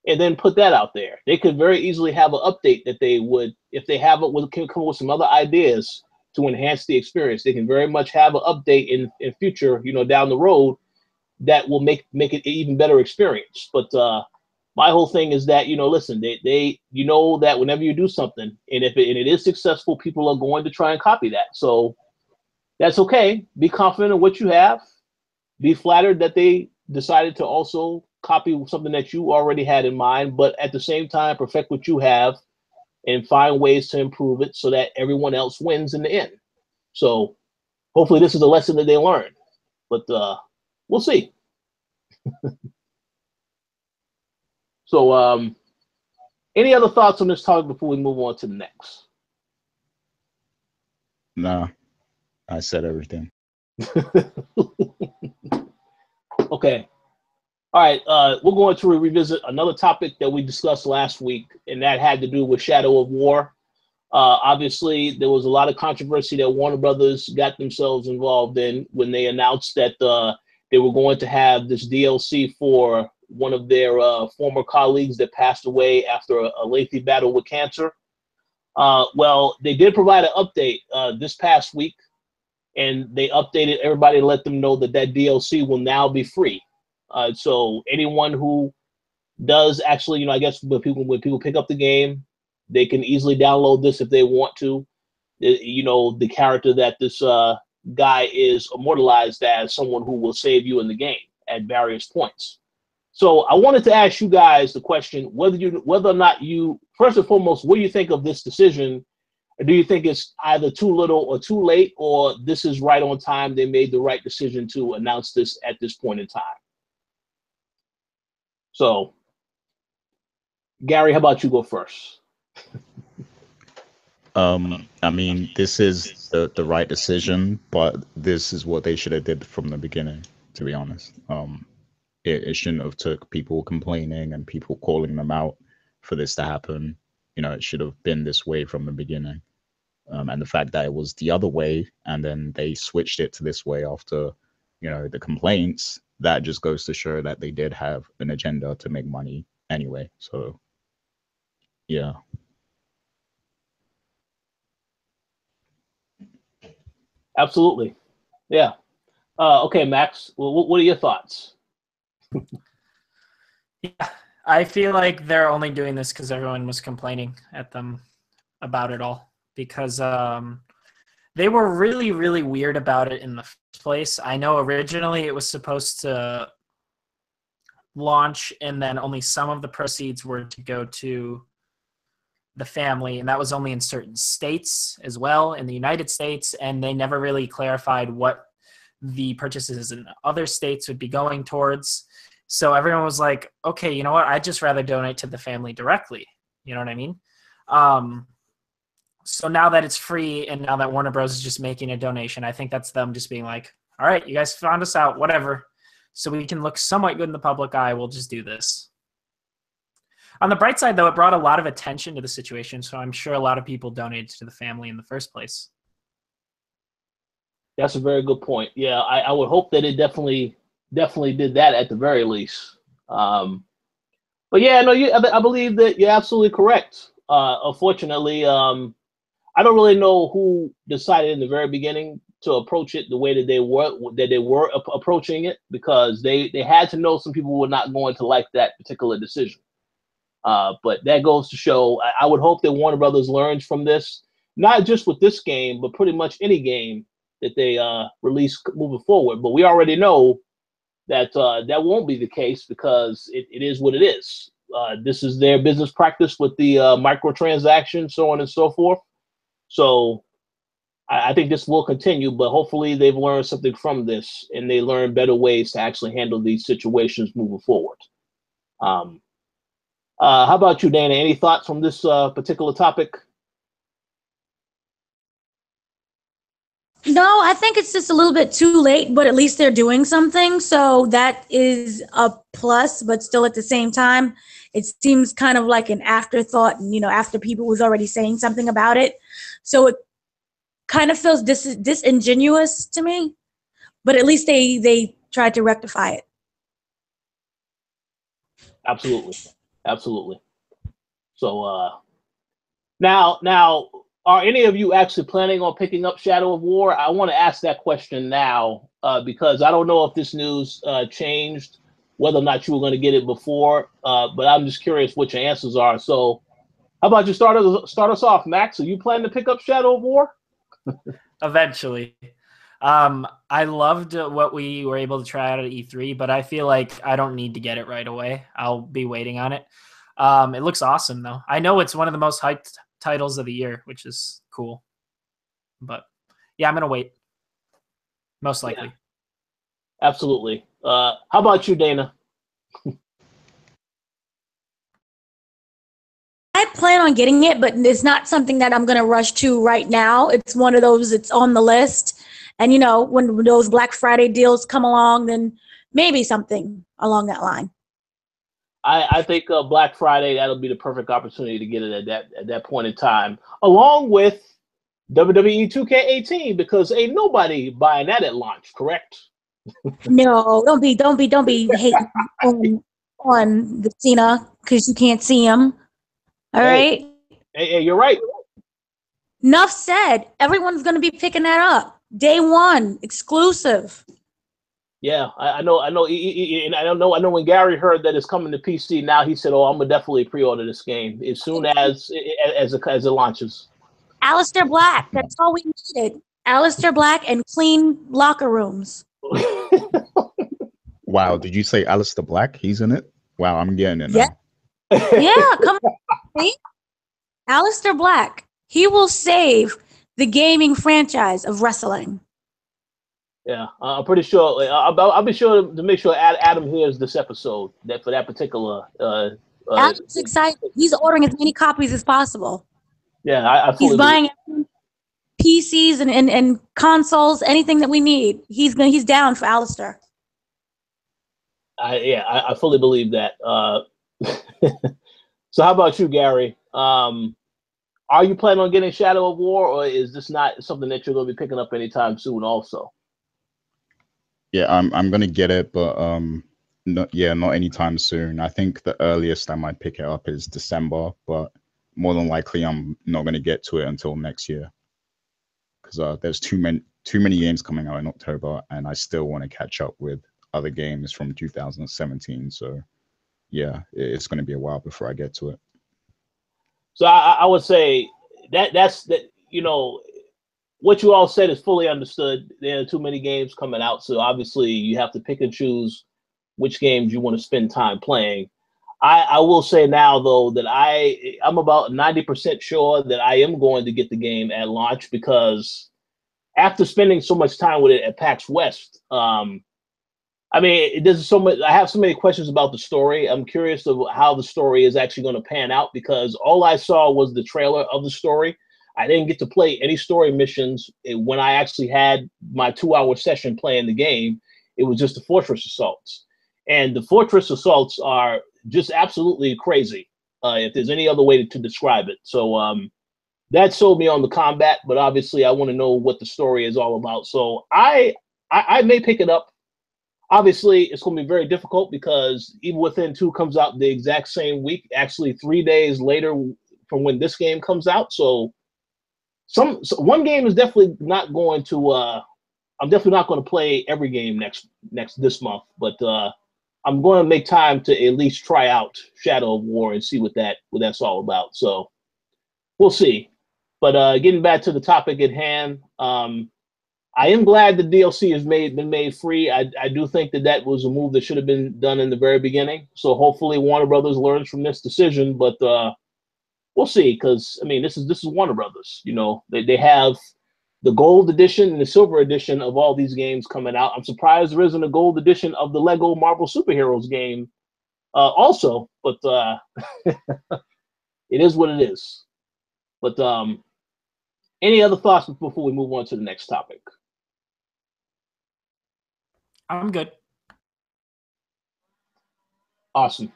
and then put that out there. They could very easily have an update that they would, if they have it, can come up with some other ideas to enhance the experience. They can very much have an update in future, down the road, that will make it an even better experience. But my whole thing is that, listen, they that whenever you do something, and if it is successful, people are going to try and copy that. So that's okay. Be confident in what you have. Be flattered that they decided to also copy something that you already had in mind, but at the same time, perfect what you have and find ways to improve it so that everyone else wins in the end. So hopefully this is a lesson that they learn. But we'll see. So, any other thoughts on this topic before we move on to the next? No, I said everything. Okay. All right. We're going to revisit another topic that we discussed last week, and that had to do with Shadow of War. Obviously, there was a lot of controversy that Warner Brothers got themselves involved in when they announced that they were going to have this DLC for one of their former colleagues that passed away after a lengthy battle with cancer. Well, they did provide an update this past week, and they updated everybody to let them know that that DLC will now be free. So anyone who does actually, I guess when people pick up the game, they can easily download this if they want to. The character that this guy is immortalized as someone who will save you in the game at various points. So I wanted to ask you guys the question, whether or not you, first and foremost, what do you think of this decision? Or do you think it's either too little or too late, or this is right on time? They made the right decision to announce this at this point in time. So, Gary, how about you go first? I mean, this is the right decision, but this is what they should have did from the beginning, to be honest. It shouldn't have took people complaining and people calling them out for this to happen. It should have been this way from the beginning. And the fact that it was the other way and then they switched it to this way after, the complaints, that just goes to show that they did have an agenda to make money anyway. So, yeah. Absolutely. Yeah. Okay, Max, what are your thoughts? Yeah, I feel like they're only doing this because everyone was complaining at them about it all, because they were really, really weird about it in the first place. I know originally it was supposed to launch and then only some of the proceeds were to go to the family, and that was only in certain states as well, in the United States, and they never really clarified what the purchases in other states would be going towards. So everyone was like, okay, you know what? I'd just rather donate to the family directly. You know what I mean? So now that it's free and now that Warner Bros. Is just making a donation, I think that's them just being like, all right, you guys found us out, whatever. So we can look somewhat good in the public eye. We'll just do this. On the bright side, though, it brought a lot of attention to the situation, so I'm sure a lot of people donated to the family in the first place. That's a very good point. Yeah, I would hope that it definitely did that at the very least. But yeah, no, I believe that you're absolutely correct. Unfortunately, I don't really know who decided in the very beginning to approach it the way that they were approaching it, because they had to know some people were not going to like that particular decision. But that goes to show, I would hope that Warner Brothers learns from this, not just with this game, but pretty much any game that they release moving forward. But we already know that that won't be the case, because it is what it is. This is their business practice with the microtransactions, so on and so forth. So I think this will continue, but hopefully they've learned something from this and they learn better ways to actually handle these situations moving forward. How about you, Dana? Any thoughts on this particular topic? No, I think it's just a little bit too late, but at least they're doing something. So that is a plus, but still at the same time, it seems kind of like an afterthought, after people was already saying something about it. So it kind of feels disingenuous to me, but at least they tried to rectify it. Absolutely. So now, are any of you actually planning on picking up Shadow of War? I want to ask that question now because I don't know if this news changed, whether or not you were going to get it before, but I'm just curious what your answers are. So how about you start us off, Max? Are you planning to pick up Shadow of War? Eventually. I loved what we were able to try out at E3, but I feel like I don't need to get it right away. I'll be waiting on it. It looks awesome, though. I know it's one of the most hyped titles of the year, which is cool. But yeah, I'm going to wait. Most likely. Yeah. Absolutely. How about you, Dana? I plan on getting it, but it's not something that I'm going to rush to right now. It's one of those, it's on the list. And, you know, when those Black Friday deals come along, then maybe something along that line. I think Black Friday, that'll be the perfect opportunity to get it at that point in time, along with WWE 2K18, because ain't nobody buying that at launch, correct? No, don't be hating on the Cena because you can't see him. All right. Hey, you're right. Enough said. Everyone's going to be picking that up. Day one, exclusive. Yeah, I know. And I don't know. I know when Gary heard that it's coming to PC, now he said, "Oh, I'm gonna definitely pre-order this game as soon as it launches." Aleister Black. That's all we needed. Aleister Black and clean locker rooms. Wow, did you say Aleister Black? He's in it? Wow, I'm getting it now. Yeah, come on. Aleister Black. He will save the gaming franchise of wrestling. Yeah, I'm pretty sure. I'll be sure to make sure Adam hears this episode for that particular. Adam's excited. He's ordering as many copies as possible. Yeah, I fully He's buying PCs and consoles, anything that we need. He's down for Aleister. I fully believe that. So how about you, Gary? Are you planning on getting Shadow of War, or is this not something that you're going to be picking up anytime soon also? Yeah, I'm going to get it, but not anytime soon. I think the earliest I might pick it up is December, but more than likely I'm not going to get to it until next year, because there's too many games coming out in October, and I still want to catch up with other games from 2017. So yeah, it's going to be a while before I get to it. So I would say that's that. You know, what you all said is fully understood. There are too many games coming out, so obviously you have to pick and choose which games you want to spend time playing. I will say now, though, that I'm about 90% sure that I am going to get the game at launch, because after spending so much time with it at PAX West, I mean, there's so much. I have so many questions about the story. I'm curious of how the story is actually going to pan out, because all I saw was the trailer of the story. I didn't get to play any story missions when I actually had my 2-hour session playing the game. It was just the fortress assaults, and the fortress assaults are just absolutely crazy. If there's any other way to describe it, so that sold me on the combat. But obviously, I want to know what the story is all about. So I may pick it up. Obviously, it's going to be very difficult, because Evil Within 2 comes out the exact same week, actually 3 days later from when this game comes out. So one game is definitely not going to. I'm definitely not going to play every game this month, but I'm going to make time to at least try out Shadow of War and see what that's all about. So we'll see. But getting back to the topic at hand. I am glad the DLC has been made free. I do think that was a move that should have been done in the very beginning. So hopefully Warner Brothers learns from this decision, but we'll see. Because I mean, this is Warner Brothers. You know, they have the gold edition and the silver edition of all these games coming out. I'm surprised there isn't a gold edition of the Lego Marvel Superheroes game also, but it is what it is. But any other thoughts before we move on to the next topic? I'm good. Awesome.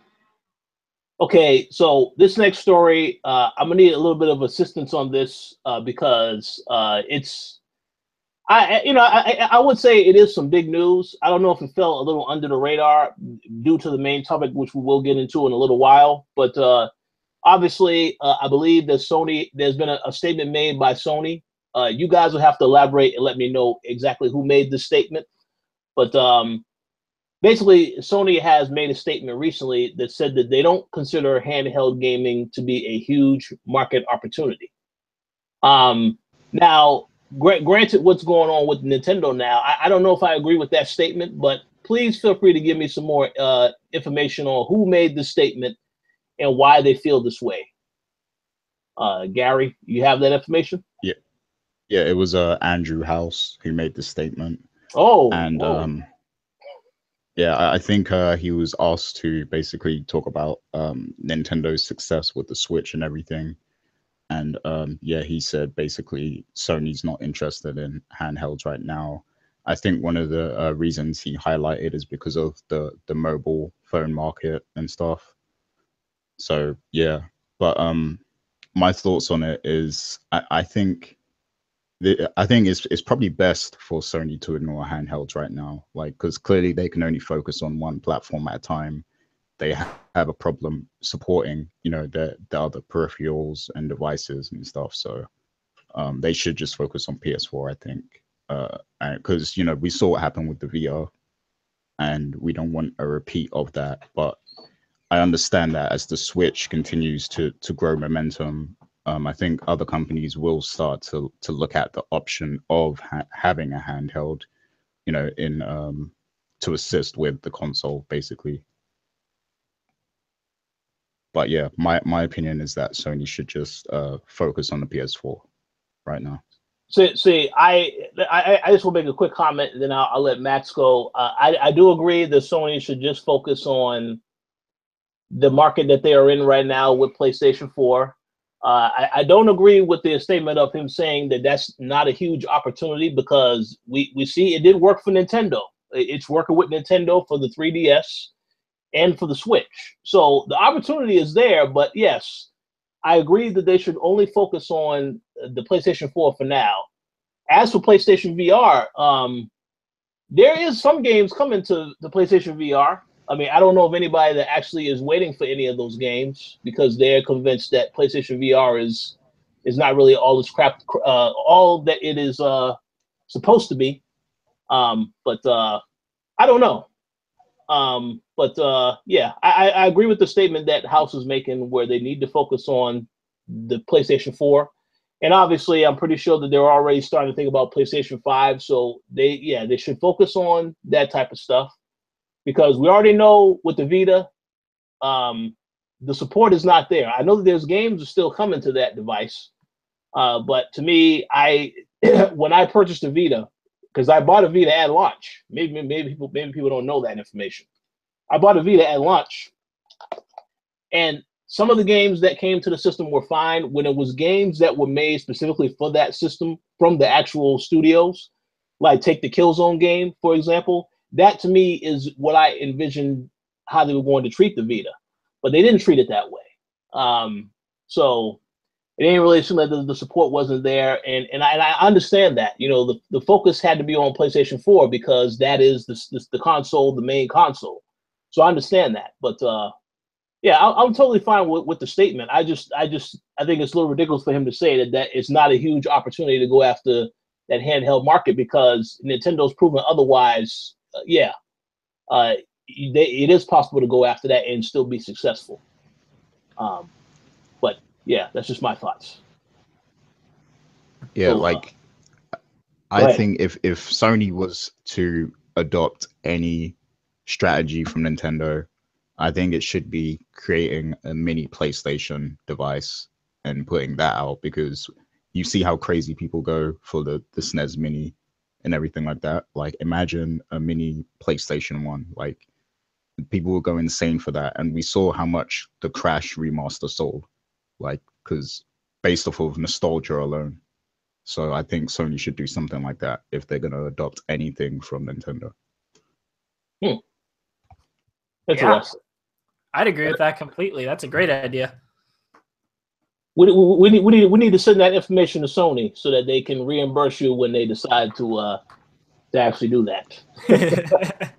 Okay, so this next story, I'm gonna need a little bit of assistance on this because I would say it is some big news. I don't know if it fell a little under the radar due to the main topic, which we will get into in a little while. But obviously, I believe that there's been a statement made by Sony. You guys will have to elaborate and let me know exactly who made this statement. But basically, Sony has made a statement recently that said that they don't consider handheld gaming to be a huge market opportunity. Now, granted, what's going on with Nintendo now, I don't know if I agree with that statement, but please feel free to give me some more information on who made the statement and why they feel this way. Gary, you have that information? Yeah, it was Andrew House who made the statement. Oh, and Yeah, I think he was asked to basically talk about Nintendo's success with the Switch and everything. And yeah, he said basically Sony's not interested in handhelds right now. I think one of the reasons he highlighted is because of the mobile phone market and stuff. So yeah, but my thoughts on it is I think I think it's probably best for Sony to ignore handhelds right now, like because clearly they can only focus on one platform at a time. They have a problem supporting, the other peripherals and devices and stuff. So they should just focus on PS4, I think, because we saw what happened with the VR, and we don't want a repeat of that. But I understand that as the Switch continues to grow momentum, I think other companies will start to look at the option of having a handheld, in to assist with the console, basically. But yeah, my opinion is that Sony should just focus on the PS4 right now. See, I just will make a quick comment, and then I'll let Max go. I do agree that Sony should just focus on the market that they are in right now with PlayStation 4. I don't agree with the statement of him saying that that's not a huge opportunity, because we see it did work for Nintendo. It's working with Nintendo for the 3DS and for the Switch. So the opportunity is there, but yes, I agree that they should only focus on the PlayStation 4 for now. As for PlayStation VR, there is some games coming to the PlayStation VR. I mean, I don't know of anybody that actually is waiting for any of those games, because they're convinced that PlayStation VR is not really all this crap, all that it is supposed to be. But I don't know. Yeah, I agree with the statement that House is making, where they need to focus on the PlayStation 4. And obviously, I'm pretty sure that they're already starting to think about PlayStation 5. So they should focus on that type of stuff, because we already know with the Vita, the support is not there. I know that there's games are still coming to that device, but to me, when I purchased a Vita, because I bought a Vita at launch, maybe people don't know that information. I bought a Vita at launch, and some of the games that came to the system were fine. When it was games that were made specifically for that system from the actual studios, like take the Killzone game, for example, that to me is what I envisioned how they were going to treat the Vita, but they didn't treat it that way. So it ain't really seem like the support wasn't there, and I understand that. The focus had to be on PlayStation 4, because that is the console, the main console. So I understand that, but yeah, I'm totally fine with the statement. I think it's a little ridiculous for him to say that it's not a huge opportunity to go after that handheld market, because Nintendo's proven otherwise. Yeah, it is possible to go after that and still be successful. But yeah, that's just my thoughts. Yeah, so, I think if Sony was to adopt any strategy from Nintendo, I think it should be creating a mini PlayStation device and putting that out, because you see how crazy people go for the SNES Mini and everything like that. Like, imagine a mini PlayStation 1. Like, people will go insane for that. And we saw how much the Crash remaster sold, like, because based off of nostalgia alone. So I think Sony should do something like that if they're going to adopt anything from Nintendo. Yeah, I'd agree with that completely. That's a great idea. We need to send that information to Sony so that they can reimburse you when they decide to actually do that.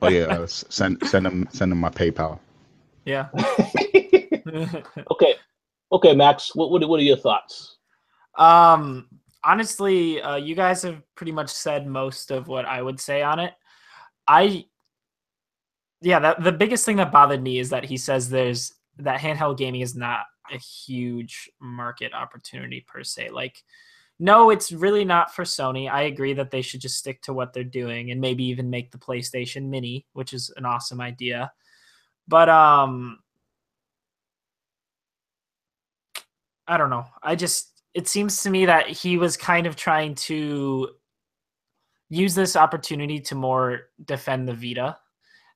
Oh yeah, send them my PayPal. Yeah. Okay, Max. What are your thoughts? Honestly, you guys have pretty much said most of what I would say on it. The biggest thing that bothered me is that he says that handheld gaming is not a huge market opportunity per se. Like, no, it's really not for Sony. I agree that they should just stick to what they're doing and maybe even make the PlayStation Mini, which is an awesome idea. But I don't know. It seems to me that he was kind of trying to use this opportunity to more defend the Vita.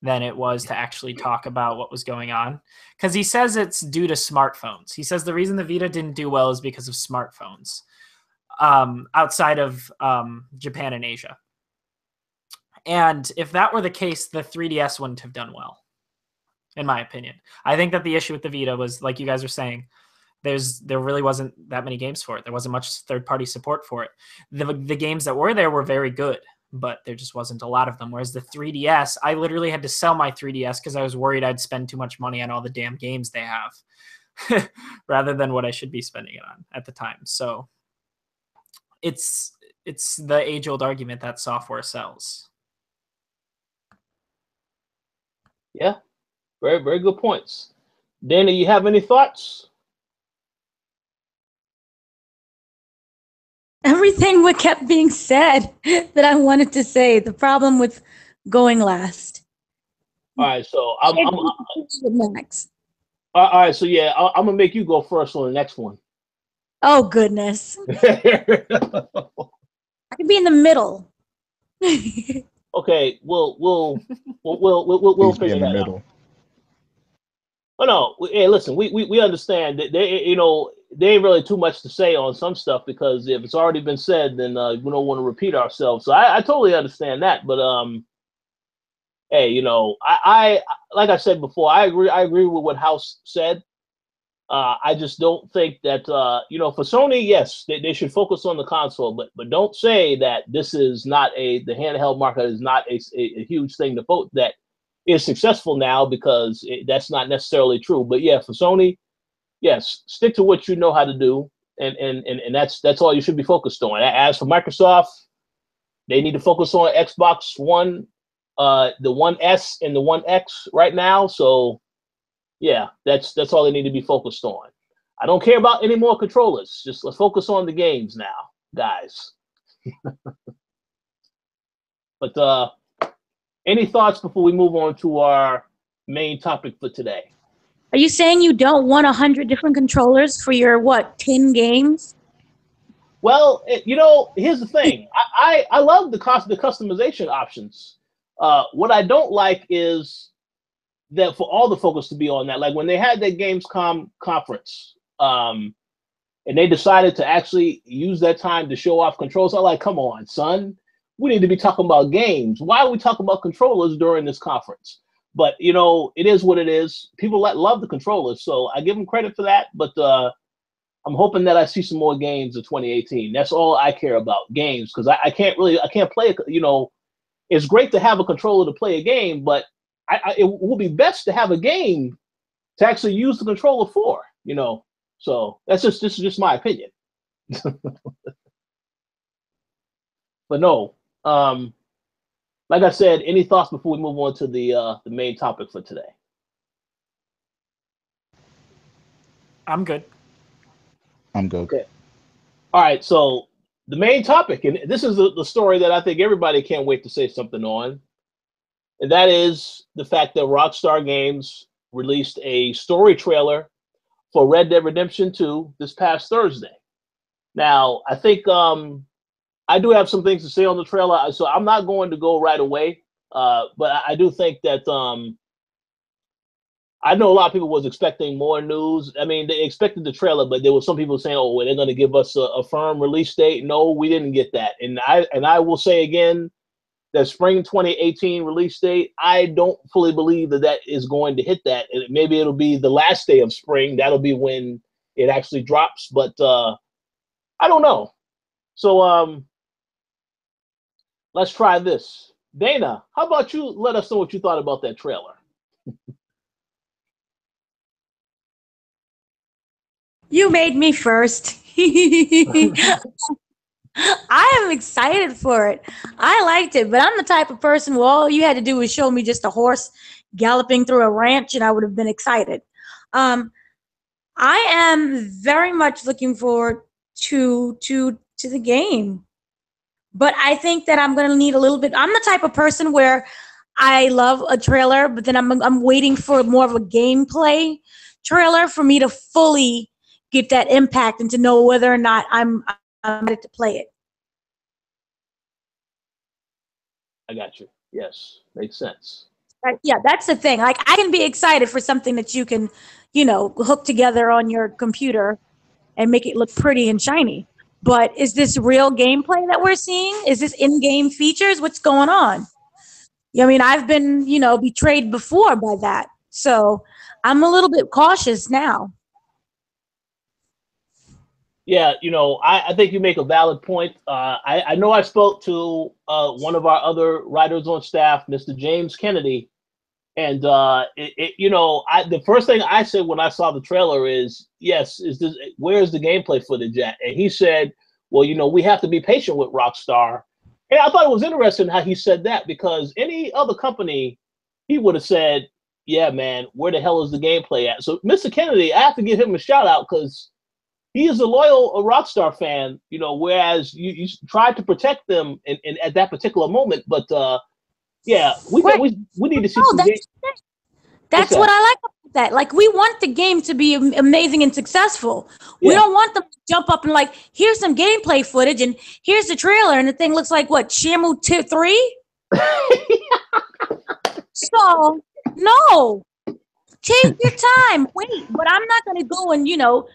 than it was to actually talk about what was going on. Because he says it's due to smartphones. He says the reason the Vita didn't do well is because of smartphones outside of Japan and Asia. And if that were the case, the 3DS wouldn't have done well, in my opinion. I think that the issue with the Vita was, like you guys are saying, there really wasn't that many games for it. There wasn't much third-party support for it. The games that were there were very good, but there just wasn't a lot of them. Whereas the 3DS, I literally had to sell my 3DS because I was worried I'd spend too much money on all the damn games they have rather than what I should be spending it on at the time. So it's the age-old argument that software sells. Yeah, very, very good points. Dana, you have any thoughts? Everything what kept being said that I wanted to say. The problem with going last. All right, so Max. All right, so yeah, I'm gonna make you go first on the next one. Oh goodness. I can be in the middle. Okay, we'll figure that out. Oh no, hey, listen, we understand that there ain't really too much to say on some stuff because if it's already been said, then we don't want to repeat ourselves. So I totally understand that, but hey, I like I said before, I agree with what House said. I just don't think that for Sony, yes, they should focus on the console, but don't say that this is not the handheld market is not a huge thing to vote that is successful now, because that's not necessarily true. But yeah, for Sony, yes, stick to what you know how to do, and that's all you should be focused on. As for Microsoft, they need to focus on Xbox One, the One S and the One X right now. So yeah, that's all they need to be focused on. I don't care about any more controllers. Just let's focus on the games now, guys. But any thoughts before we move on to our main topic for today? Are you saying you don't want 100 different controllers for your 10 games? Well, here's the thing. I love the customization options. What I don't like is that for all the focus to be on that. Like when they had that Gamescom conference, and they decided to actually use that time to show off controls, I'm like, come on, son. We need to be talking about games. Why are we talking about controllers during this conference? But, it is what it is. People love the controllers, so I give them credit for that. But I'm hoping that I see some more games in 2018. That's all I care about, games, because I can't play, it's great to have a controller to play a game, but it would be best to have a game to actually use the controller for, So this is just my opinion. But no, like I said, any thoughts before we move on to the main topic for today? I'm good. Okay. All right. So the main topic, and this is the story that I think everybody can't wait to say something on, and that is the fact that Rockstar Games released a story trailer for Red Dead Redemption 2 this past Thursday. Now, I think I do have some things to say on the trailer, so I'm not going to go right away. But I do think that I know a lot of people was expecting more news. I mean, they expected the trailer, but there were some people saying, "Oh, well, they're going to give us a firm release date." No, we didn't get that. And I will say again, that spring 2018 release date, I don't fully believe that is going to hit that. And maybe it'll be the last day of spring. That'll be when it actually drops. But I don't know. So let's try this. Dana, how about you let us know what you thought about that trailer? You made me first. I am excited for it. I liked it, but I'm the type of person where all you had to do was show me just a horse galloping through a ranch and I would have been excited. I am very much looking forward to the game. But I think that I'm going to need a little bit. I'm the type of person where I love a trailer, but then I'm waiting for more of a gameplay trailer for me to fully get that impact and to know whether or not I'm ready to play it. I got you. Yes, makes sense. Yeah, that's the thing. Like, I can be excited for something that you can, you know, hook together on your computer and make it look pretty and shiny. But is this real gameplay that we're seeing? Is this in-game features? What's going on? I mean, I've been, you know, betrayed before by that. So I'm a little bit cautious now. Yeah, you know, I think you make a valid point. I know I spoke to one of our other writers on staff, Mr. James Kennedy, and you know, the first thing I said when I saw the trailer is, yes, where's the gameplay footage at? And he said, well, you know, we have to be patient with Rockstar. And I thought it was interesting how he said that, because any other company, he would have said, yeah, man, where the hell is the gameplay at? So Mr. Kennedy, I have to give him a shout out, because he is a loyal Rockstar fan, you know, whereas you tried to protect them in at that particular moment. But yeah, we need to see some games. That's what I like about that. Like, we want the game to be amazing and successful. Yeah. We don't want them to jump up and like, here's some gameplay footage and here's the trailer, and the thing looks like what, Shamu 3? So no, take your time. Wait, but I'm not going to go and, you know,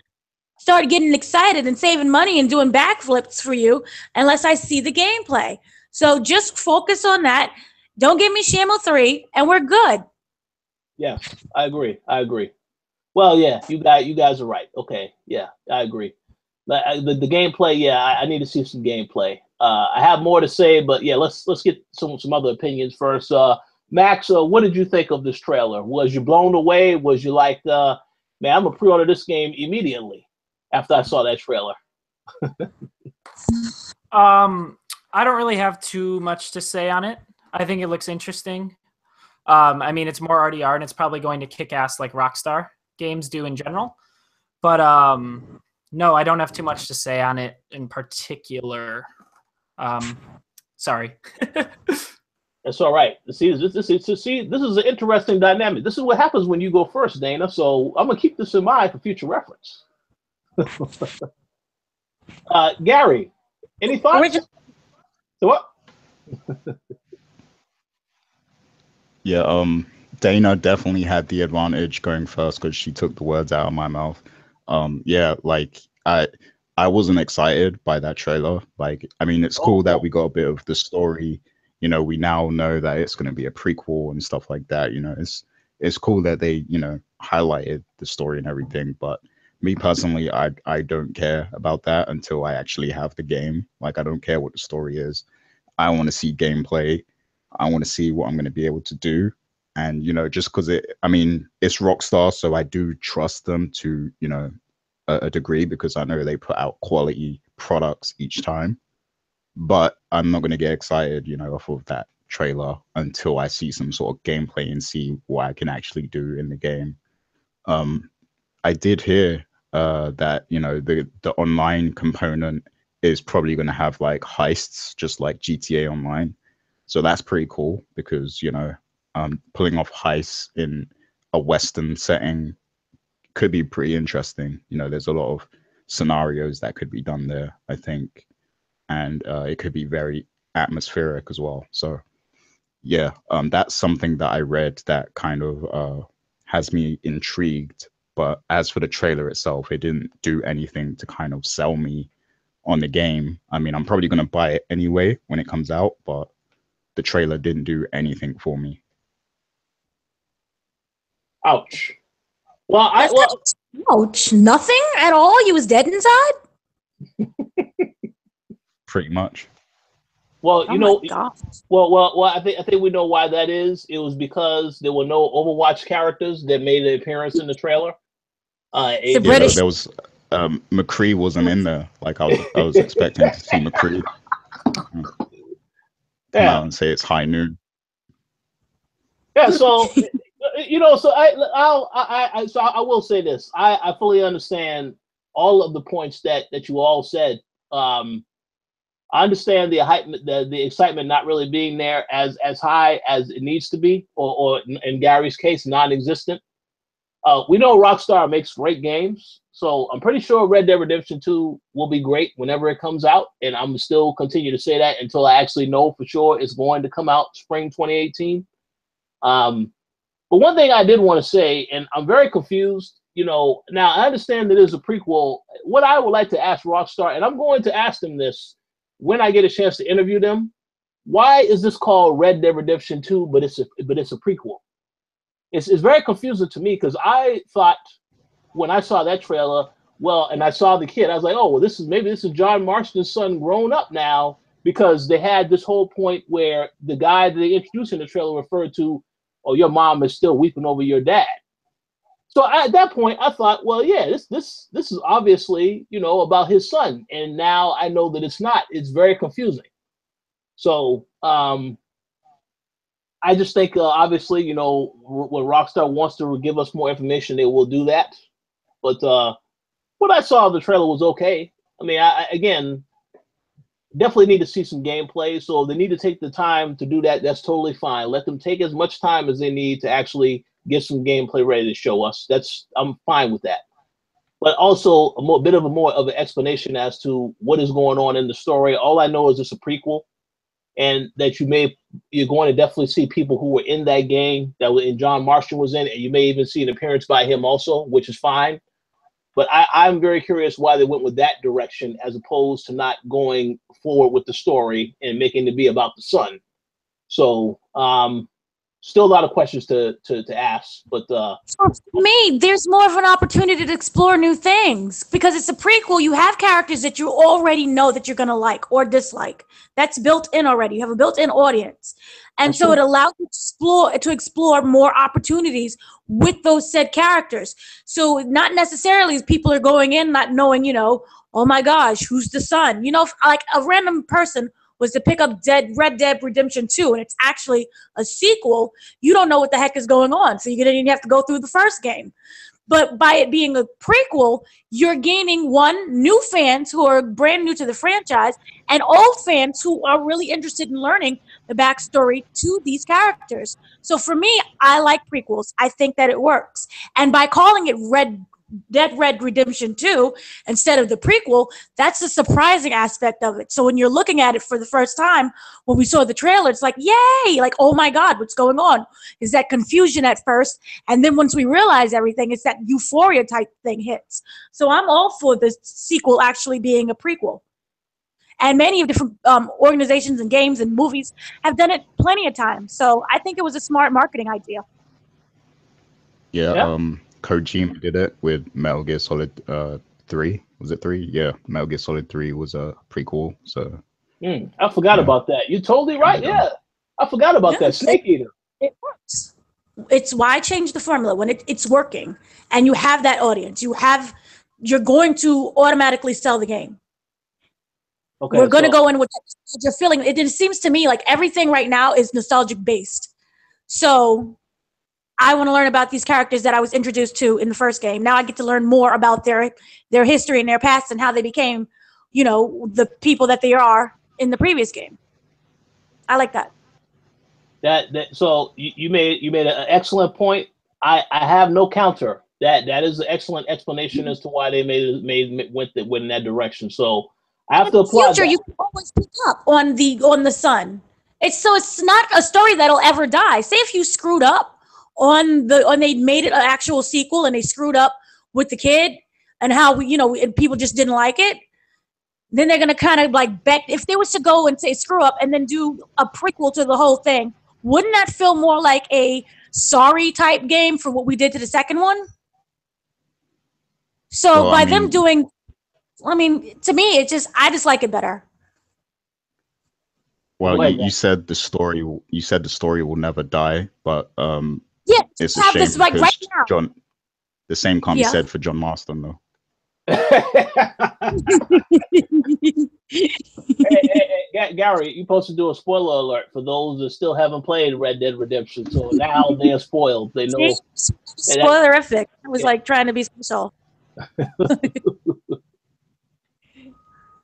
start getting excited and saving money and doing backflips for you unless I see the gameplay. So just focus on that. Don't give me Shamu 3, and we're good. Yeah, I agree. Well, yeah, you guys are right. Okay, yeah, I agree. The gameplay, yeah, I need to see some gameplay. I have more to say, but yeah, let's get some other opinions first. Max, what did you think of this trailer? Was you blown away? Was you like, man, I'm gonna pre-order this game immediately after I saw that trailer? I don't really have too much to say on it. I think it looks interesting. I mean, it's more RDR, and it's probably going to kick ass like Rockstar games do in general. But no, I don't have too much to say on it in particular. Sorry. That's all right. See, this is an interesting dynamic. This is what happens when you go first, Dana. So I'm gonna keep this in mind for future reference. Gary, any thoughts? So what? Yeah, Dana definitely had the advantage going first because she took the words out of my mouth. Yeah, like I wasn't excited by that trailer. Like, I mean, it's cool that we got a bit of the story. You know, we now know that it's going to be a prequel and stuff like that. You know, it's cool that they, you know, highlighted the story and everything. But me personally, I don't care about that until I actually have the game. Like, I don't care what the story is. I want to see gameplay. I want to see what I'm going to be able to do. And, you know, just because I mean, it's Rockstar, so I do trust them to, you know, a degree, because I know they put out quality products each time. But I'm not going to get excited, you know, off of that trailer until I see some sort of gameplay and see what I can actually do in the game. I did hear that, you know, the online component is probably going to have like heists, just like GTA Online. So that's pretty cool because, you know, pulling off heists in a Western setting could be pretty interesting. You know, there's a lot of scenarios that could be done there, I think. And it could be very atmospheric as well. So, yeah, that's something that I read that kind of has me intrigued. But as for the trailer itself, it didn't do anything to kind of sell me on the game. I mean, I'm probably going to buy it anyway when it comes out, but the trailer didn't do anything for me. Ouch. Ouch. Nothing at all? You was dead inside? Pretty much. Well, you know, well, I think we know why that is. It was because there were no Overwatch characters that made an appearance in the trailer. British. There was McCree wasn't in there. Like I was expecting to see McCree come out and say it's high noon. Yeah, so you know, so I will say this. I fully understand all of the points that you all said. I understand the hype, the excitement not really being there as high as it needs to be, or in Gary's case, non-existent. We know Rockstar makes great games, so I'm pretty sure Red Dead Redemption 2 will be great whenever it comes out, and I'm still continue to say that until I actually know for sure it's going to come out spring 2018. But one thing I did want to say, and I'm very confused, you know, now I understand that it's a prequel. What I would like to ask Rockstar, and I'm going to ask them this when I get a chance to interview them, why is this called Red Dead Redemption 2, but it's a prequel? It's very confusing to me, because I thought when I saw that trailer, well, and I saw the kid, I was like, oh, well, this is John Marston's son grown up now, because they had this whole point where the guy that they introduced in the trailer referred to, oh, your mom is still weeping over your dad. So at that point, I thought, well, yeah, this is obviously, you know, about his son, and now I know that it's not. It's very confusing. So I just think, obviously, you know, when Rockstar wants to give us more information, they will do that. But what I saw of the trailer was okay. I mean, again, definitely need to see some gameplay. So if they need to take the time to do that, that's totally fine. Let them take as much time as they need to actually get some gameplay ready to show us. I'm fine with that. But also a bit of an explanation as to what is going on in the story. All I know is it's a prequel, and that you're going to definitely see people who were in that game that John Marston was in, and you may even see an appearance by him also, which is fine. But I'm very curious why they went with that direction as opposed to not going forward with the story and making it be about the son. So still a lot of questions to ask. But for me, there's more of an opportunity to explore new things, because it's a prequel. You have characters that you already know that you're going to like or dislike. That's built in already. You have a built-in audience. And so it allows you to explore more opportunities with those said characters. So not necessarily people are going in not knowing, you know, oh my gosh, who's the son? You know, if, like a random person was to pick up Red Dead Redemption 2 and it's actually a sequel, you don't know what the heck is going on. So you're going to have to go through the first game. But by it being a prequel, you're gaining new fans who are brand new to the franchise, and old fans who are really interested in learning the backstory to these characters. So for me, I like prequels. I think that it works. And by calling it Red Redemption 2 instead of the prequel, that's the surprising aspect of it. So when you're looking at it for the first time, when we saw the trailer, it's like, yay, like, oh my God, what's going on? Is that confusion at first, and then once we realize everything, it's that euphoria type thing hits. So I'm all for the sequel actually being a prequel. And many of different organizations and games and movies have done it plenty of times. So I think it was a smart marketing idea. Yeah. Kojima did it with Metal Gear Solid 3. Was it 3? Yeah, Metal Gear Solid 3 was a prequel. So I forgot about that. You're totally right. Yeah, I forgot about that. Snake Eater. It works. It's why change the formula when it's working, and you have that audience. You're going to automatically sell the game. Okay, we're going to go in with your feeling. It seems to me like everything right now is nostalgic based. So I want to learn about these characters that I was introduced to in the first game. Now I get to learn more about their history and their past and how they became, you know, the people that they are in the previous game. I like that. So you made an excellent point. I have no counter. That is an excellent explanation as to why they went in that direction. So I have to apply. In the future, you can always pick up on the son. It's not a story that'll ever die. Say if you screwed up on they made it an actual sequel and they screwed up with the kid and how and people just didn't like it, then they're gonna kind of like bet if they was to go and say screw up and then do a prequel to the whole thing, wouldn't that feel more like a sorry type game for what we did to the second one? So them doing, to me it just I just like it better. Well, you said the story. You said the story will never die, but yeah, it's a shame because John. The same can't be said for John Marston, though. hey, Gary, you're supposed to do a spoiler alert for those that still haven't played Red Dead Redemption. So now they're spoiled. They know. Spoilerific. I was like trying to be special.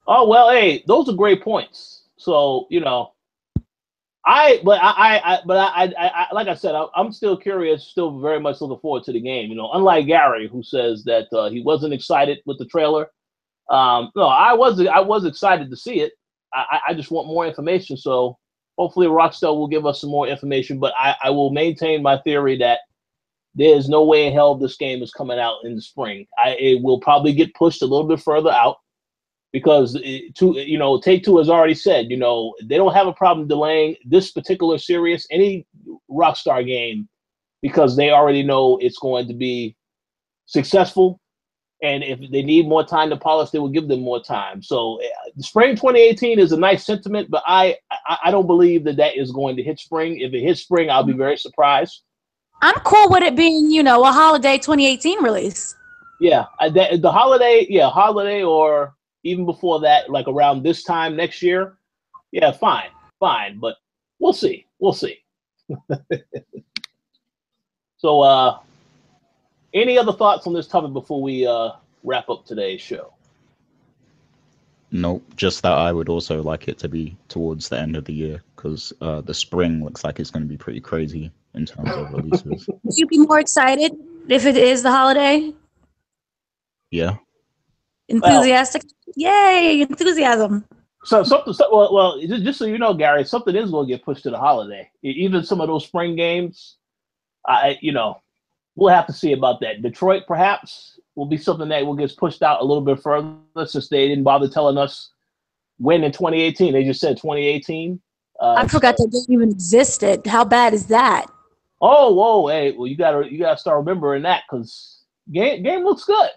Oh well, hey, those are great points. So like I said, I'm still curious, still very much looking forward to the game. Unlike Gary, who says that he wasn't excited with the trailer. No, I was excited to see it. I just want more information. So hopefully Rockstar will give us some more information. But I will maintain my theory that there's no way in hell this game is coming out in the spring. It will probably get pushed a little bit further out because Take-Two has already said, they don't have a problem delaying this particular series, any Rockstar game, because they already know it's going to be successful. And if they need more time to polish, they will give them more time. So spring 2018 is a nice sentiment, but I don't believe that is going to hit spring. If it hits spring, I'll be very surprised. I'm cool with it being, a holiday 2018 release. Yeah, the holiday or even before that, like around this time next year. Yeah, fine. But we'll see. So, any other thoughts on this topic before we wrap up today's show? Nope, just that I would also like it to be towards the end of the year because the spring looks like it's going to be pretty crazy in terms of releases. Would you be more excited if it is the holiday? Yeah. Enthusiastic? Yay, enthusiasm. So just so you know, Gary, something is going to get pushed to the holiday. Even some of those spring games, we'll have to see about that. Detroit, perhaps, will be something that will get pushed out a little bit further since they didn't bother telling us when in 2018. They just said 2018. I forgot that game even existed. How bad is that? Oh, whoa, hey, well, you gotta start remembering that because game looks good.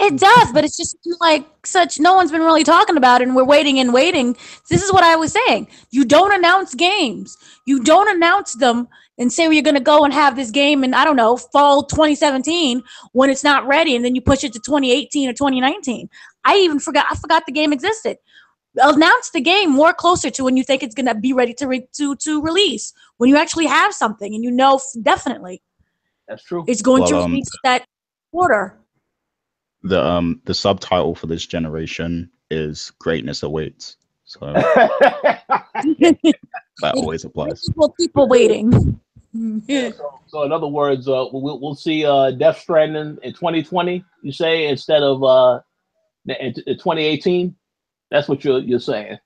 It does, but it's just like no one's been really talking about it, and we're waiting and waiting. This is what I was saying. You don't announce games. You don't announce them and say you're going to go and have this game in, I don't know, fall 2017 when it's not ready, and then you push it to 2018 or 2019. I forgot the game existed. Announce the game more closer to when you think it's going to be ready to release, when you actually have something and definitely. That's true. It's going to release that quarter. The subtitle for this generation is "Greatness Awaits," so that always applies. People waiting. So in other words, we'll see Death Stranding in 2020. You say instead of in 2018. That's what you're saying.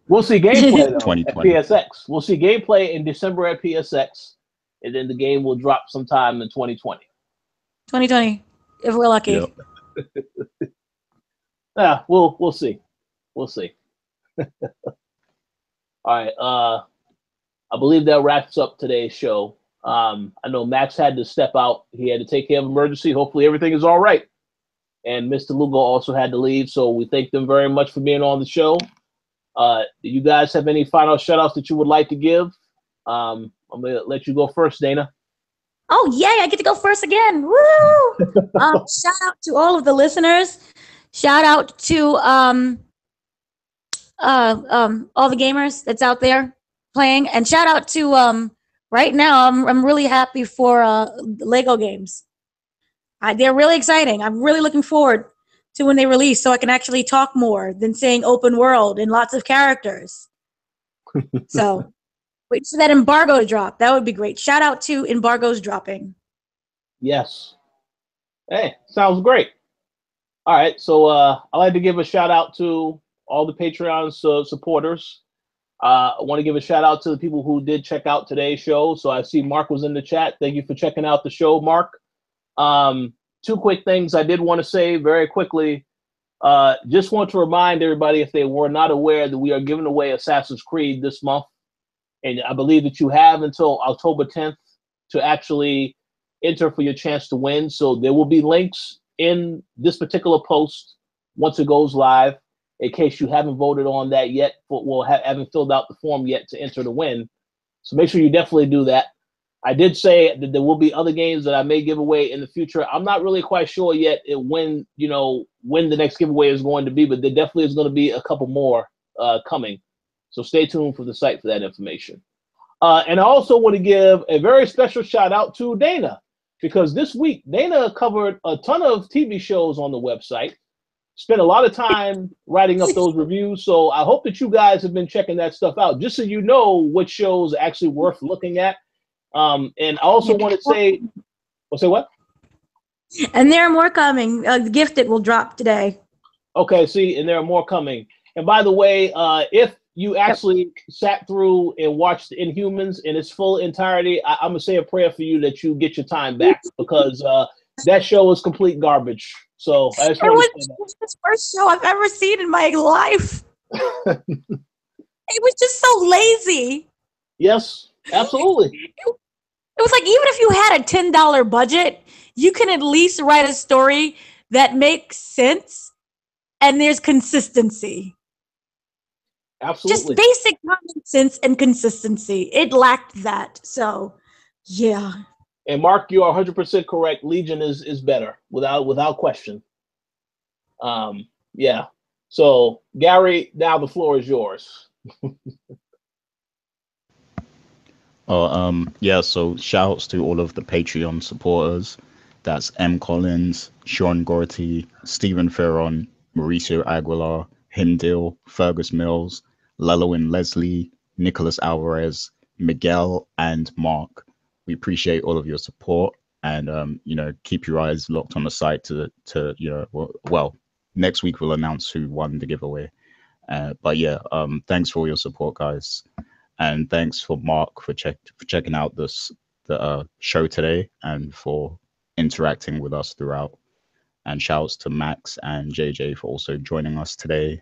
We'll see gameplay though, at PSX. We'll see gameplay in December at PSX, and then the game will drop sometime in 2020. 2020, if we're lucky. Yep. Yeah, we'll see. We'll see. All right. I believe that wraps up today's show. I know Max had to step out. He had to take care of emergency. Hopefully everything is all right. And Mr. Lugo also had to leave, so we thank them very much for being on the show. Do you guys have any final shout-outs that you would like to give? I'm going to let you go first, Dana. Oh, yay, I get to go first again. Woo! Shout out to all of the listeners. Shout out to all the gamers that's out there playing. And shout out to, right now, I'm really happy for Lego games. They're really exciting. I'm really looking forward to when they release so I can actually talk more than saying open world and lots of characters. So wait for that embargo to drop. That would be great. Shout out to embargoes dropping. Yes. Hey, sounds great. All right. So I'd like to give a shout out to all the Patreon supporters. I want to give a shout out to the people who did check out today's show. So I see Mark was in the chat. Thank you for checking out the show, Mark. Two quick things I did want to say very quickly. Just want to remind everybody, if they were not aware, that we are giving away Assassin's Creed this month. And I believe that you have until October 10th to actually enter for your chance to win. So there will be links in this particular post once it goes live, in case you haven't voted on that yet, haven't filled out the form yet to enter to win. So make sure you definitely do that. I did say that there will be other games that I may give away in the future. I'm not really quite sure yet when the next giveaway is going to be, but there definitely is going to be a couple more coming. So stay tuned for the site for that information. And I also want to give a very special shout out to Dana, because this week Dana covered a ton of TV shows on the website, spent a lot of time writing up those reviews. So I hope that you guys have been checking that stuff out, just so you know what shows are actually worth looking at. And I also want to say, say what? And there are more coming. Gifted will drop today. Okay, see, and there are more coming. And by the way, if you actually sat through and watched the Inhumans in its full entirety, I'm gonna say a prayer for you that you get your time back, because that show was complete garbage. So I just want to say that. It was the first show I've ever seen in my life. It was just so lazy. Yes, absolutely. It was like, even if you had a $10 budget, you can at least write a story that makes sense and there's consistency. Absolutely. Just basic common sense and consistency. It lacked that. So, yeah. And Mark, you are 100% correct. Legion is better, without question. Yeah. So, Gary, now the floor is yours. Yeah, so shouts to all of the Patreon supporters. That's M. Collins, Sean Gorty, Stephen Ferron, Mauricio Aguilar, Himdil, Fergus Mills, Lelowin Leslie, Nicholas Alvarez, Miguel, and Mark. We appreciate all of your support, and keep your eyes locked on the site to well, next week we'll announce who won the giveaway. But yeah, thanks for all your support, guys. And thanks for Mark for checking out the show today and for interacting with us throughout. And shouts to Max and JJ for also joining us today.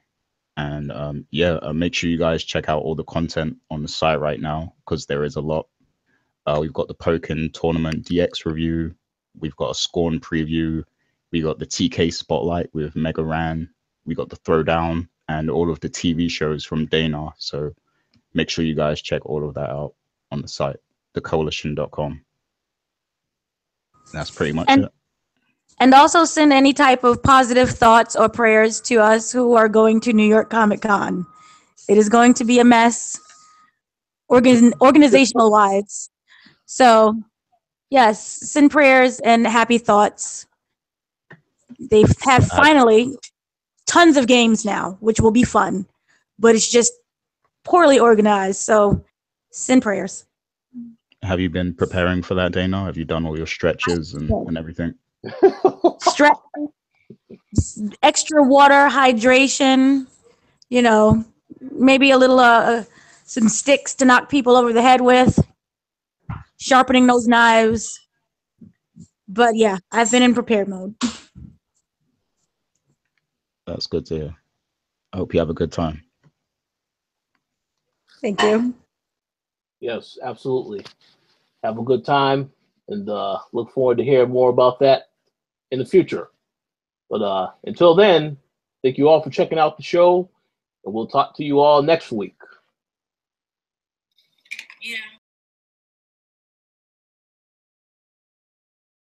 And make sure you guys check out all the content on the site right now, because there is a lot. We've got the Pokken Tournament DX review. We've got a Scorn preview. We got the TK Spotlight with Mega Ran. We got the Throwdown and all of the TV shows from Dana. So make sure you guys check all of that out on the site, thekoalition.com. That's pretty much it. And also send any type of positive thoughts or prayers to us who are going to New York Comic Con. It is going to be a mess, organizational wise. So, yes, send prayers and happy thoughts. They have finally tons of games now, which will be fun, but it's just poorly organized. So, send prayers. Have you been preparing for that, Dana? Have you done all your stretches and everything? Stretch, extra water, hydration, maybe a little some sticks to knock people over the head with, sharpening those knives. But yeah, I've been in prepared mode. That's good to hear. I hope you have a good time. Thank you. Yes, absolutely. Have a good time, and look forward to hearing more about that in the future. But until then, thank you all for checking out the show, and we'll talk to you all next week. Yeah.